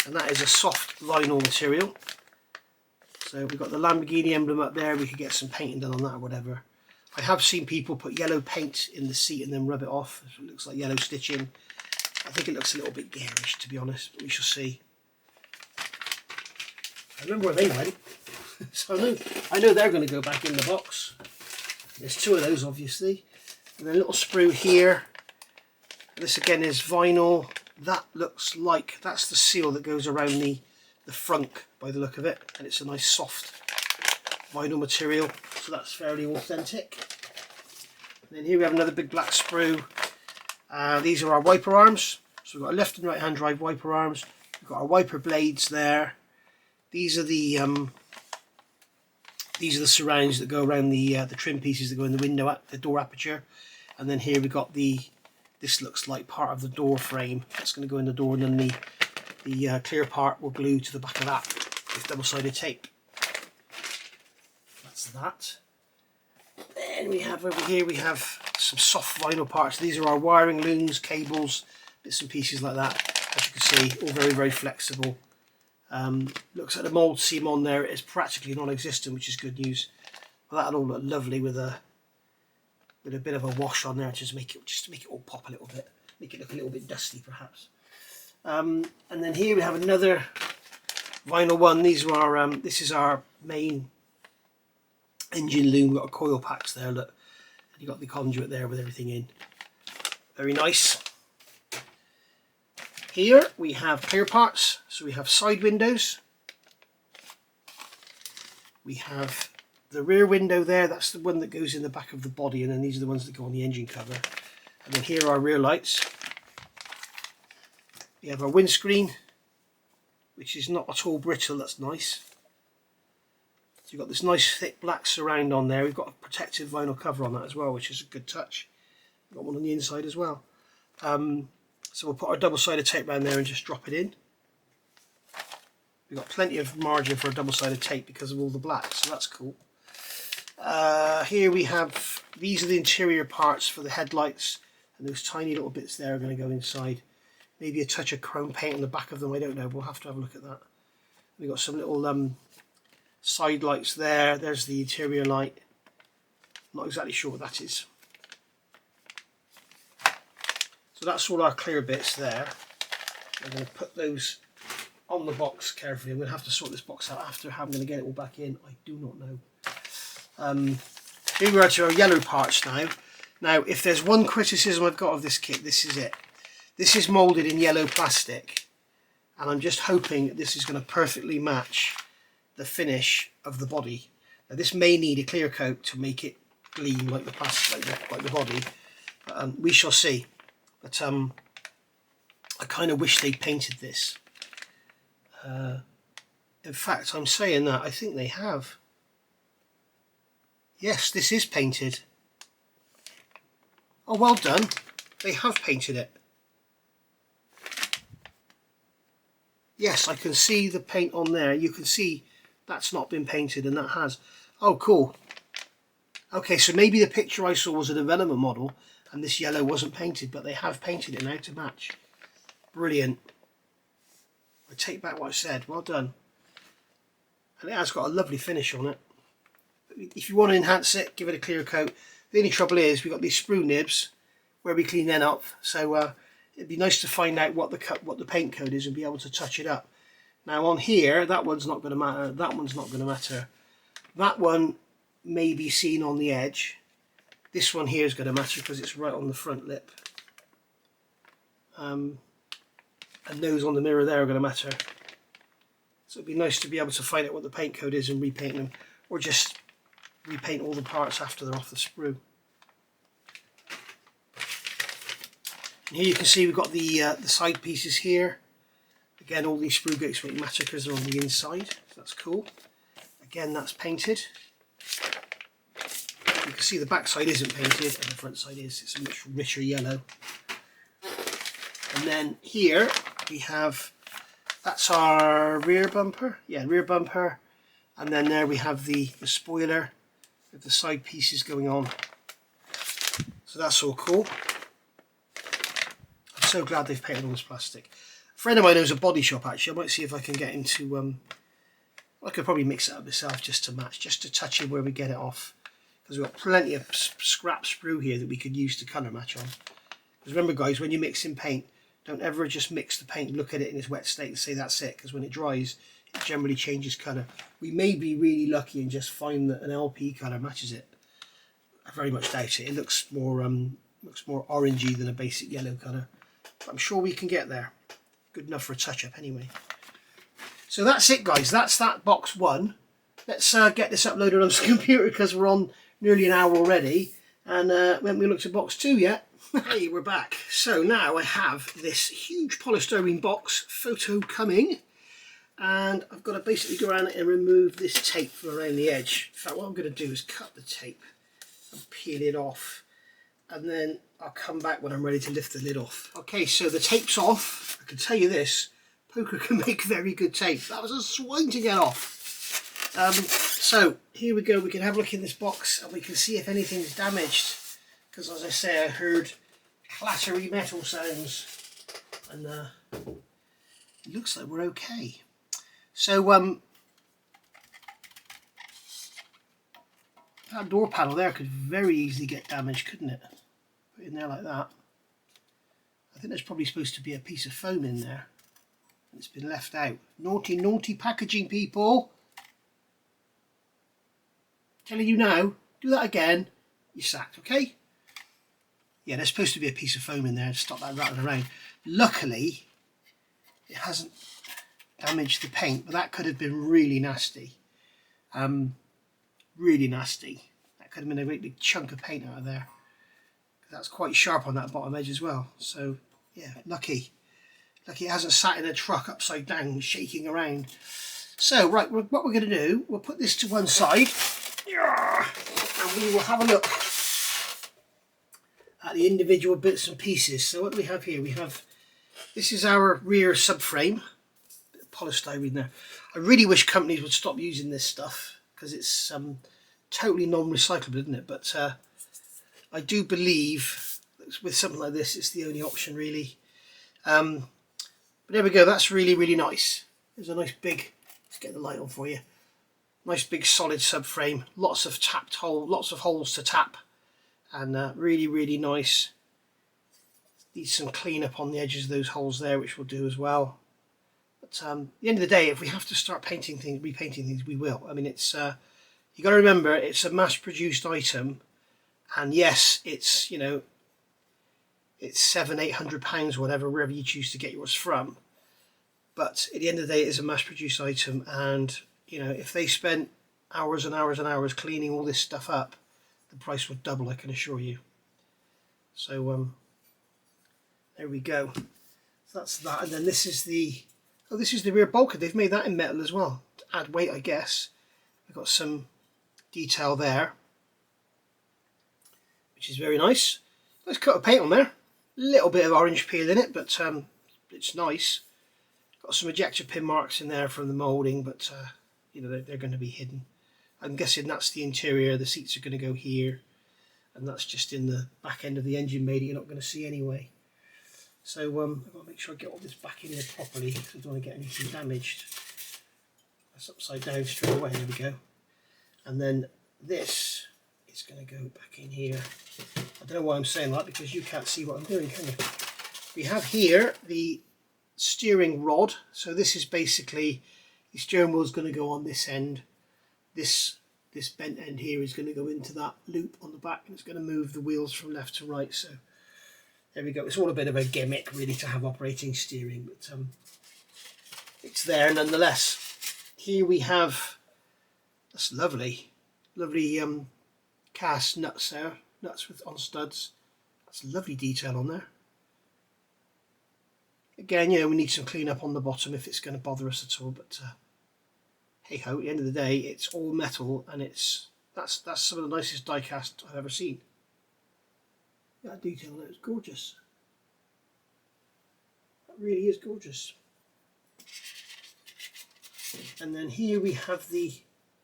and that is a soft vinyl material. So we've got the Lamborghini emblem up there. We could get some painting done on that or whatever. I have seen people put yellow paint in the seat and then rub it off. It looks like yellow stitching. I think it looks a little bit garish, to be honest, but we shall see. I remember where they went, so I know they're going to go back in the box. There's two of those, obviously, and then a little sprue here. This again is vinyl. That looks like that's the seal that goes around the front by the look of it, and it's a nice soft vinyl material, so that's fairly authentic. And then here we have another big black sprue. These are our wiper arms. So we've got a left and right hand drive wiper arms. We've got our wiper blades there. These are the surrounds that go around the trim pieces that go in the window at the door aperture. And then here we've got this looks like part of the door frame that's going to go in the door, and then the clear part will glue to the back of that with double-sided tape. That's that. Then we have over here, we have some soft vinyl parts. These are our wiring looms, cables, bits and pieces like that. As you can see, all very, very flexible. Looks like the mould seam on there is practically non-existent, which is good news. Well, that'll all look lovely with a bit of a wash on there, just to make it all pop a little bit, make it look a little bit dusty perhaps. And then here we have another vinyl one. These are our this is our main engine loom. We've got coil packs there, look, and you've got the conduit there with everything in. Very nice. Here we have clear parts, so we have side windows. We have the rear window there, that's the one that goes in the back of the body, and then these are the ones that go on the engine cover. And then here are our rear lights. We have our windscreen, which is not at all brittle, that's nice. So you've got this nice thick black surround on there. We've got a protective vinyl cover on that as well, which is a good touch. We've got one on the inside as well. So we'll put our double-sided tape around there and just drop it in. We've got plenty of margin for a double-sided tape because of all the black, so that's cool. Here we have, these are the interior parts for the headlights, and those tiny little bits there are going to go inside. Maybe a touch of chrome paint on the back of them, I don't know, we'll have to have a look at that. We've got some little side lights there. There's the interior light. Not exactly sure what that is. So that's all our clear bits there. I'm going to put those on the box carefully. I'm going to have to sort this box out after. How I'm going to get it all back in, I do not know. Here we are to our yellow parts now. Now, if there's one criticism I've got of this kit, this is it. This is moulded in yellow plastic, and I'm just hoping that this is going to perfectly match the finish of the body. Now, this may need a clear coat to make it gleam like the plastic, like the body. But, we shall see. But I kind of wish they'd painted this. In fact, I'm saying that I think they have. Yes, this is painted. Oh, well done. They have painted it. Yes, I can see the paint on there. You can see that's not been painted and that has. Oh, cool. Okay, so maybe the picture I saw was a development model and this yellow wasn't painted, but they have painted it now to match. Brilliant. I take back what I said. Well done. And it has got a lovely finish on it. If you want to enhance it, give it a clear coat. The only trouble is we've got these sprue nibs where we clean them up. So it'd be nice to find out what the paint code is and be able to touch it up. Now on here, that one's not going to matter. That one's not going to matter. That one may be seen on the edge. This one here is going to matter because it's right on the front lip. And those on the mirror there are going to matter. So it'd be nice to be able to find out what the paint code is and repaint them, or just repaint all the parts after they're off the sprue. And here you can see we've got the side pieces here. Again, all these sprue gates won't matter because they're on the inside. So that's cool. Again, that's painted. You can see the back side isn't painted and the front side is. It's a much richer yellow. And then here we have, that's our rear bumper. Yeah, rear bumper. And then there we have the spoiler with the side pieces going on. So that's all cool. I'm so glad they've painted all this plastic. A friend of mine owns a body shop actually. I might see if I can get him to, I could probably mix it up myself just to match, just to touch it where we get it off. Because we've got plenty of scrap sprue here that we could use to colour match on. Because remember guys, when you mix in paint, don't ever just mix the paint, look at it in its wet state and say that's it. Because when it dries, it generally changes colour. We may be really lucky and just find that an LP colour matches it. I very much doubt it. It looks more orangey than a basic yellow colour. But I'm sure we can get there. Good enough for a touch-up anyway. So that's it guys, that's that box one. Let's get this uploaded on the computer because we're on nearly an hour already, and we haven't looked at box 2 yet. Hey, we're back. So now I have this huge polystyrene box photo coming, and I've got to basically go around it and remove this tape from around the edge. In fact, what I'm going to do is cut the tape and peel it off, and then I'll come back when I'm ready to lift the lid off. Okay, so the tape's off. I can tell you this, Pocher can make very good tape. That was a swine to get off. So here we go, we can have a look in this box and we can see if anything's damaged, because as I say, I heard clattery metal sounds, and it looks like we're okay. So that door panel there could very easily get damaged, couldn't it? Put it in there like that. I think there's probably supposed to be a piece of foam in there. It's been left out. Naughty, naughty packaging, people. Telling you now, do that again, you're sacked, okay? Yeah, there's supposed to be a piece of foam in there to stop that rattling around. Luckily, it hasn't damaged the paint, but that could have been really nasty. Really nasty. That could have been a great big chunk of paint out of there. That's quite sharp on that bottom edge as well. So, yeah, lucky. Lucky it hasn't sat in a truck upside down, shaking around. So, right, what we're going to do, we'll put this to one side. And we will have a look at the individual bits and pieces. So what do we have here? We have, this is our rear subframe, bit of polystyrene there. I really wish companies would stop using this stuff because it's totally non-recyclable, isn't it? But I do believe that with something like this, it's the only option really. But there we go. That's really, really nice. There's a nice big. Let's get the light on for you. Nice big solid subframe, lots of lots of holes to tap, and really, really nice. Needs some clean up on the edges of those holes there, which we'll do as well. But at the end of the day, if we have to start painting things, repainting things, we will. I mean, it's you got to remember it's a mass-produced item, and yes, it's it's £700-800, whatever, wherever you choose to get yours from. But at the end of the day, it is a mass-produced item, and if they spent hours and hours and hours cleaning all this stuff up, the price would double, I can assure you. So there we go. So that's that. And then this is the rear bulkhead. They've made that in metal as well to add weight, I guess. We've got some detail there, which is very nice. Nice coat of paint on there. Little bit of orange peel in it, but it's nice. Got some ejector pin marks in there from the moulding, but you know, they're going to be hidden. I'm guessing that's the interior. The seats are going to go here, and that's just in the back end of the engine bay that you're not going to see anyway. So I've got to make sure I get all this back in here properly because I don't want to get anything damaged. That's upside down straight away. There we go. And then this is going to go back in here. I don't know why I'm saying that, because you can't see what I'm doing, can you? We have here the steering rod. So this is basically, the steering wheel is going to go on this end. This bent end here is going to go into that loop on the back, and it's going to move the wheels from left to right. So there we go. It's all a bit of a gimmick really to have operating steering, but it's there nonetheless. Here we have, that's lovely cast nuts there, nuts on studs. That's lovely detail on there. Again, you know, we need some clean up on the bottom if it's going to bother us at all, but hey ho, at the end of the day, it's all metal, and that's some of the nicest die cast I've ever seen. That detail there is gorgeous. That really is gorgeous. And then here we have the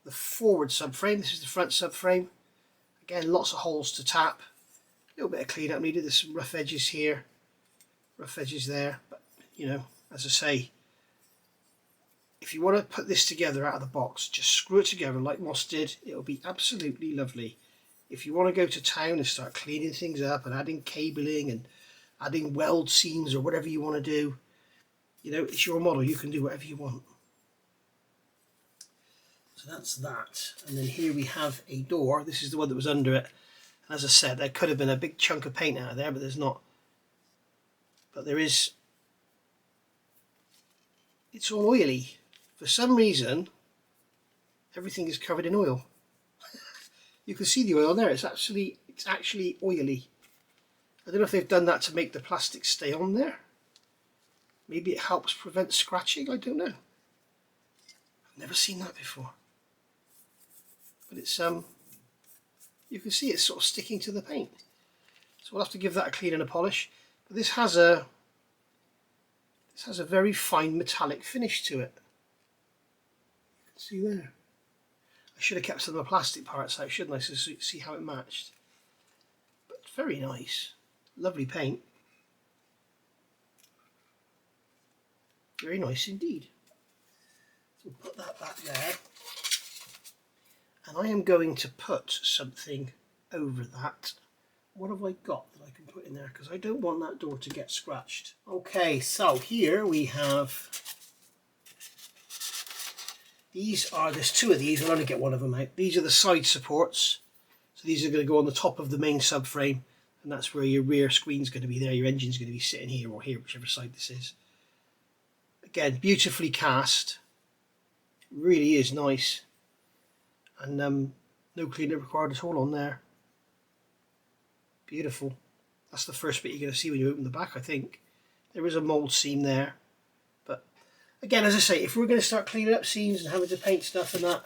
forward subframe. This is the front subframe. Again, lots of holes to tap. A little bit of clean up needed. There's some rough edges here, rough edges there. But you know, as I say, if you want to put this together out of the box, just screw it together like Moss did. It'll be absolutely lovely. If you want to go to town and start cleaning things up and adding cabling and adding weld seams or whatever you want to do, you know, it's your model. You can do whatever you want. So that's that. And then here we have a door. This is the one that was under it. As I said, there could have been a big chunk of paint out of there, but there's not. But there is. It's all oily. For some reason, everything is covered in oil. You can see the oil there. It's actually oily. I don't know if they've done that to make the plastic stay on there. Maybe it helps prevent scratching. I don't know. I've never seen that before. But it's you can see it's sort of sticking to the paint. So we'll have to give that a clean and a polish. But this has a very fine metallic finish to it. You can see there. I should have kept some of the plastic parts out, shouldn't I, so see how it matched. But very nice. Lovely paint. Very nice indeed. So we'll put that back there. And I am going to put something over that. What have I got that I can put in there? Because I don't want that door to get scratched. Okay, so here we have... there's two of these, I'll only get one of them out. These are the side supports. So these are going to go on the top of the main subframe, and that's where your rear screen's going to be there. Your engine's going to be sitting here or here, whichever side this is. Again, beautifully cast. Really is nice. And no cleanup required at all on there. Beautiful. That's the first bit you're going to see when you open the back, I think. There is a mould seam there. But again, as I say, if we're going to start cleaning up seams and having to paint stuff and that,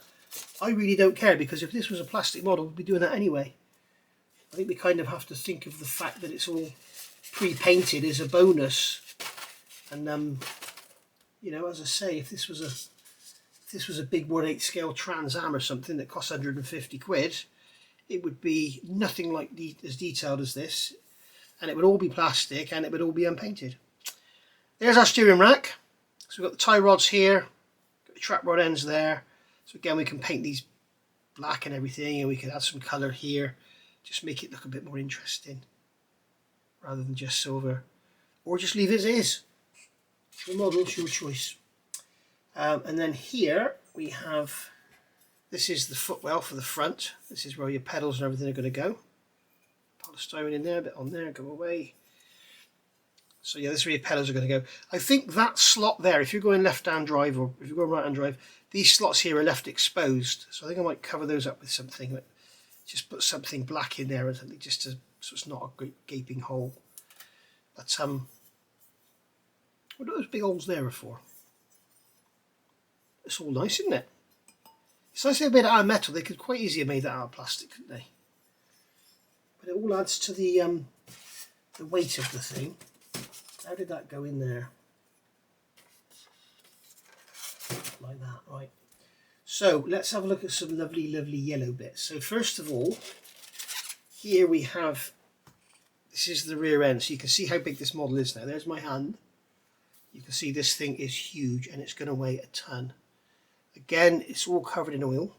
I really don't care, because if this was a plastic model, we'd be doing that anyway. I think we kind of have to think of the fact that it's all pre-painted as a bonus. And you know, as I say, if this was a big 1/8 scale Trans Am or something that costs 150 quid, it would be nothing like as detailed as this, and it would all be plastic and it would all be unpainted. There's our steering rack. So we've got the tie rods here, got the trap rod ends there. So again, we can paint these black and everything, and we can add some colour here, just make it look a bit more interesting rather than just silver, or just leave it as is. The model's your choice. And then here we have, this is the footwell for the front. This is where your pedals and everything are going to go. Polystyrene in there, a bit on there, go away. So yeah, this is where your pedals are going to go. I think that slot there, if you're going left-hand drive or if you're going right-hand drive, these slots here are left exposed. So I think I might cover those up with something. But just put something black in there or something, just to, so it's not a great gaping hole. But what are those big holes there for? It's all nice, isn't it? It's nice they made it out of metal. They could quite easily have made that out of plastic, couldn't they? But it all adds to the weight of the thing. How did that go in there? Like that, right. So let's have a look at some lovely yellow bits. So first of all, here we have, this is the rear end, so you can see how big this model is now. There's my hand. You can see this thing is huge and it's going to weigh a ton. Again, it's all covered in oil,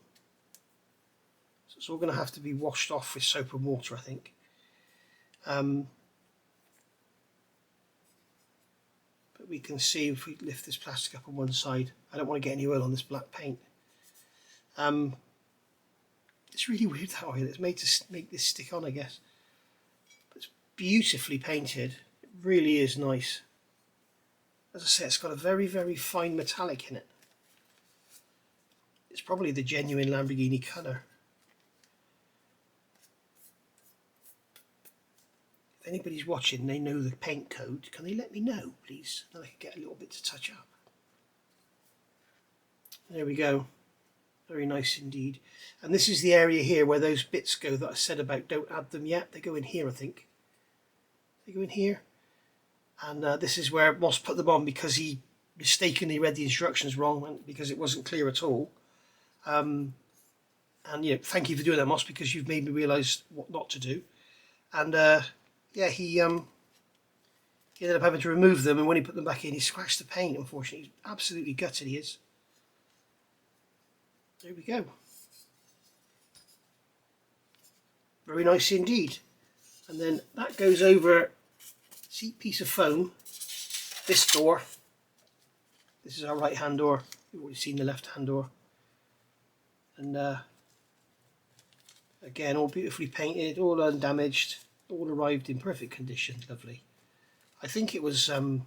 so it's all going to have to be washed off with soap and water, I think. But we can see if we lift this plastic up on one side, I don't want to get any oil on this black paint. It's really weird, that oil. It's made to make this stick on, I guess. But it's beautifully painted. It really is nice. As I say, it's got a very fine metallic in it. It's probably the genuine Lamborghini colour. If anybody's watching, they know the paint code, can they let me know, please? Then I can get a little bit to touch up. There we go. Very nice indeed. And this is the area here where those bits go that I said about don't add them yet. They go in here, I think. They go in here. And this is where Moss put them on because he mistakenly read the instructions wrong and because it wasn't clear at all. And you know, thank you for doing that, Moss, because you've made me realise what not to do. And yeah, he ended up having to remove them, and when he put them back in, he scratched the paint. Unfortunately, he's absolutely gutted. He is. There we go. Very nice indeed. And then that goes over. See, piece of foam. This door. This is our right hand door. You've already seen the left hand door. And again, all beautifully painted, all undamaged, all arrived in perfect condition. Lovely. I think it was the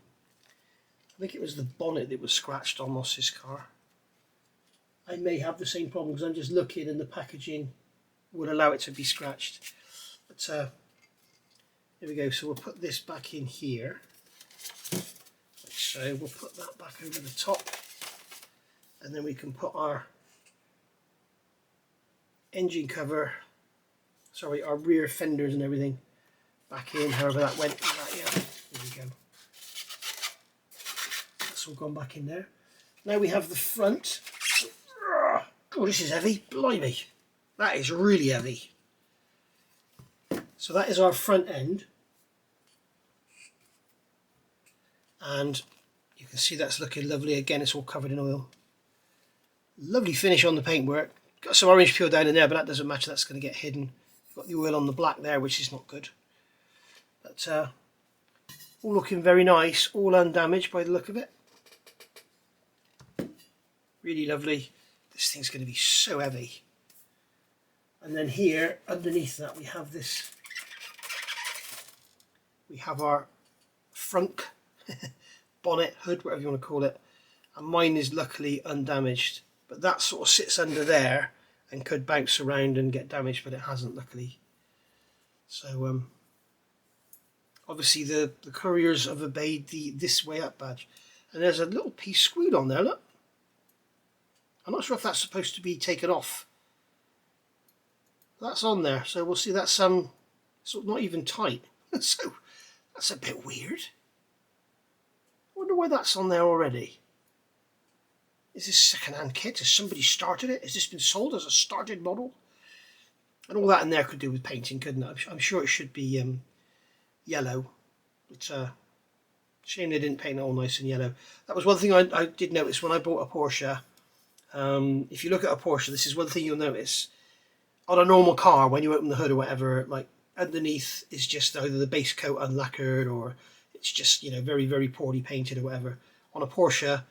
bonnet that was scratched on Moss's car. I may have the same problem because I'm just looking and the packaging would allow it to be scratched. But there we go. So we'll put this back in here. So we'll put that back over the top, and then we can put our engine cover, sorry, our rear fenders and everything back in, however that went. Yeah, there we go. That's all gone back in there. Now we have the front. Oh, this is heavy. Blimey. That is really heavy. So that is our front end. And you can see that's looking lovely. Again, it's all covered in oil. Lovely finish on the paintwork. Got some orange peel down in there, but that doesn't matter. That's going to get hidden. Got the oil on the black there, which is not good. But all looking very nice. All undamaged by the look of it. Really lovely. This thing's going to be so heavy. And then here, underneath that, we have this. We have our front bonnet, hood, whatever you want to call it. And mine is luckily undamaged. But that sort of sits under there and could bounce around and get damaged, but it hasn't, luckily. So, obviously the couriers have obeyed the "this way up" badge. And there's a little piece screwed on there, look. I'm not sure if that's supposed to be taken off. That's on there, so we'll see. That's sort of not even tight. So that's a bit weird. I wonder why that's on there already. Is this second-hand kit? Has somebody started it? Has this been sold as a started model? And all that in there could do with painting, couldn't it? I'm sure it should be yellow. But shame they didn't paint it all nice and yellow. That was one thing I did notice when I bought a Porsche. If you look at a Porsche, this is one thing you'll notice. On a normal car, when you open the hood or whatever, like underneath is just either the base coat unlacquered or it's just, you know, very poorly painted or whatever. On a Porsche,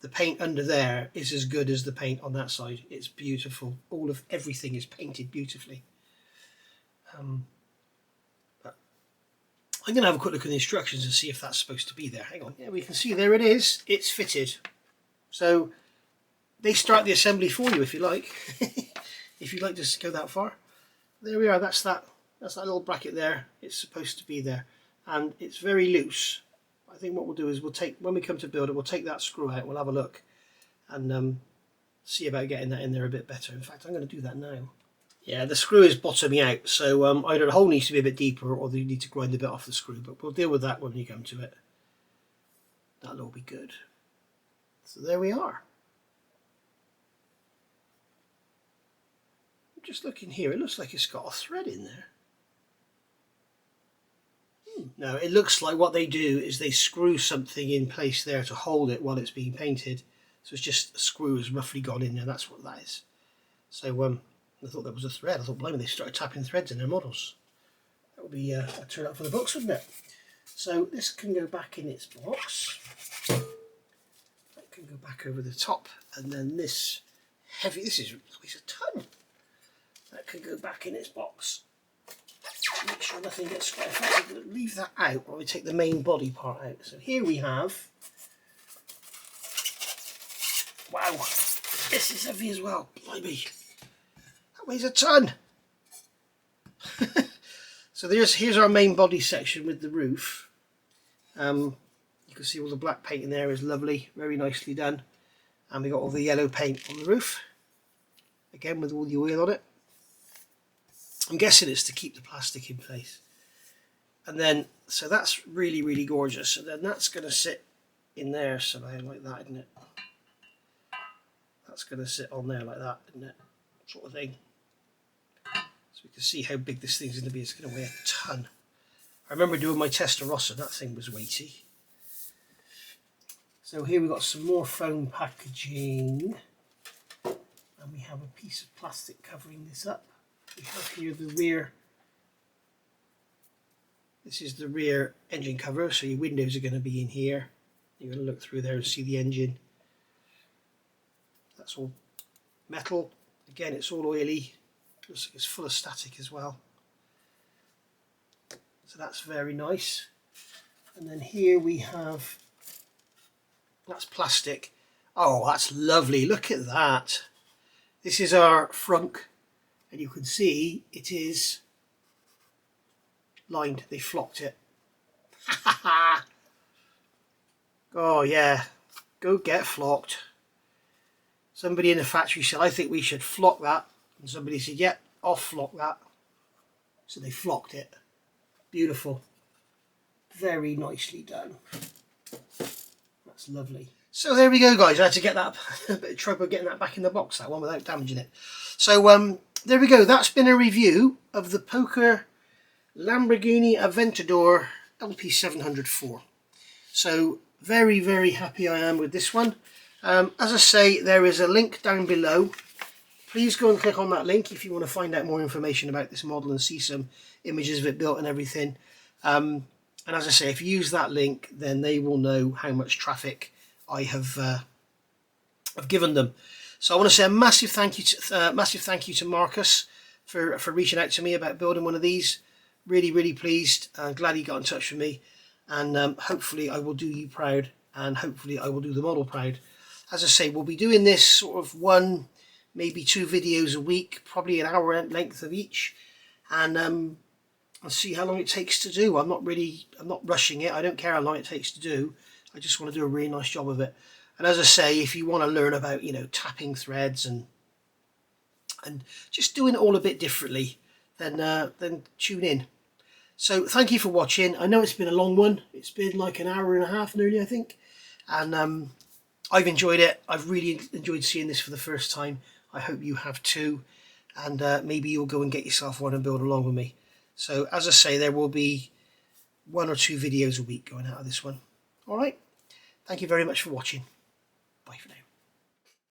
the paint under there is as good as the paint on that side. It's beautiful. All of everything is painted beautifully. But I'm going to have a quick look at the instructions and see if that's supposed to be there. Hang on. Yeah, we can see there it is. It's fitted. So they start the assembly for you if you like. If you'd like to go that far. there we are. That's that little bracket there. It's supposed to be there, and it's very loose. I think what we'll do is when we come to build it, we'll take that screw out. We'll have a look and see about getting that in there a bit better. In fact, I'm going to do that now. Yeah, the screw is bottoming out, so either the hole needs to be a bit deeper or you need to grind a bit off the screw, but we'll deal with that when we come to it. That'll all be good. So there we are. Just looking here, it looks like it's got a thread in there. No, it looks like what they do is they screw something in place there to hold it while it's being painted. So it's just a screw has roughly gone in there, that's what that is. So I thought that was a thread. I thought, blimey, they started tapping threads in their models. That would be a turn up for the books, wouldn't it? So this can go back in its box. That can go back over the top, and then this heavy, this weighs a ton. That can go back in its box. Make sure nothing gets scratched. I'm going to leave that out while we take the main body part out. So here we have, wow, this is heavy as well, blimey. That weighs a ton. So here's our main body section with the roof. You can see all the black paint in there is lovely, very nicely done. And we got all the yellow paint on the roof, again with all the oil on it. I'm guessing it's to keep the plastic in place. And then, so that's really, really gorgeous. And then that's going to sit in there somehow like that, isn't it? That's going to sit on there like that, isn't it? Sort of thing. So we can see how big this thing's going to be. It's going to weigh a ton. I remember doing my Testarossa, that thing was weighty. So here we've got some more foam packaging. And we have a piece of plastic covering this up. We have here the rear, this is the rear engine cover, so your windows are going to be in here. You're going to look through there and see the engine. That's all metal. Again, it's all oily. Looks like it's full of static as well. So that's very nice. And then here we have, that's plastic. Oh, that's lovely. Look at that. This is our frunk. And you can see it is lined. They flocked it. Oh yeah, go get flocked. Somebody in the factory said, I think we should flock that. And somebody said, yeah, I'll flock that. So they flocked it. Beautiful. Very nicely done. That's lovely. So there we go, guys. I had to get that, a bit of trouble getting that back in the box, that one, without damaging it. So there we go. That's been a review of the Pocher Lamborghini Aventador LP-700-4. So very, very happy I am with this one. As I say, there is a link down below. Please go and click on that link if you want to find out more information about this model and see some images of it built and everything. And as I say, if you use that link, then they will know how much traffic I have I've given them. So I want to say a massive thank you to Marcus for reaching out to me about building one of these. Really, really pleased. Glad he got in touch with me, and hopefully I will do you proud, and hopefully I will do the model proud. As I say, we'll be doing this sort of 1, maybe 2 videos a week, probably an hour length of each, and I'll see how long it takes to do. I'm not rushing it. I don't care how long it takes to do. I just want to do a really nice job of it. And as I say, if you want to learn about, you know, tapping threads and just doing it all a bit differently, then tune in. So thank you for watching. I know it's been a long one. It's been like an hour and a half nearly, I think. And I've enjoyed it. I've really enjoyed seeing this for the first time. I hope you have too. And maybe you'll go and get yourself one and build along with me. So as I say, there will be 1 or 2 videos a week going out of this one. All right. Thank you very much for watching.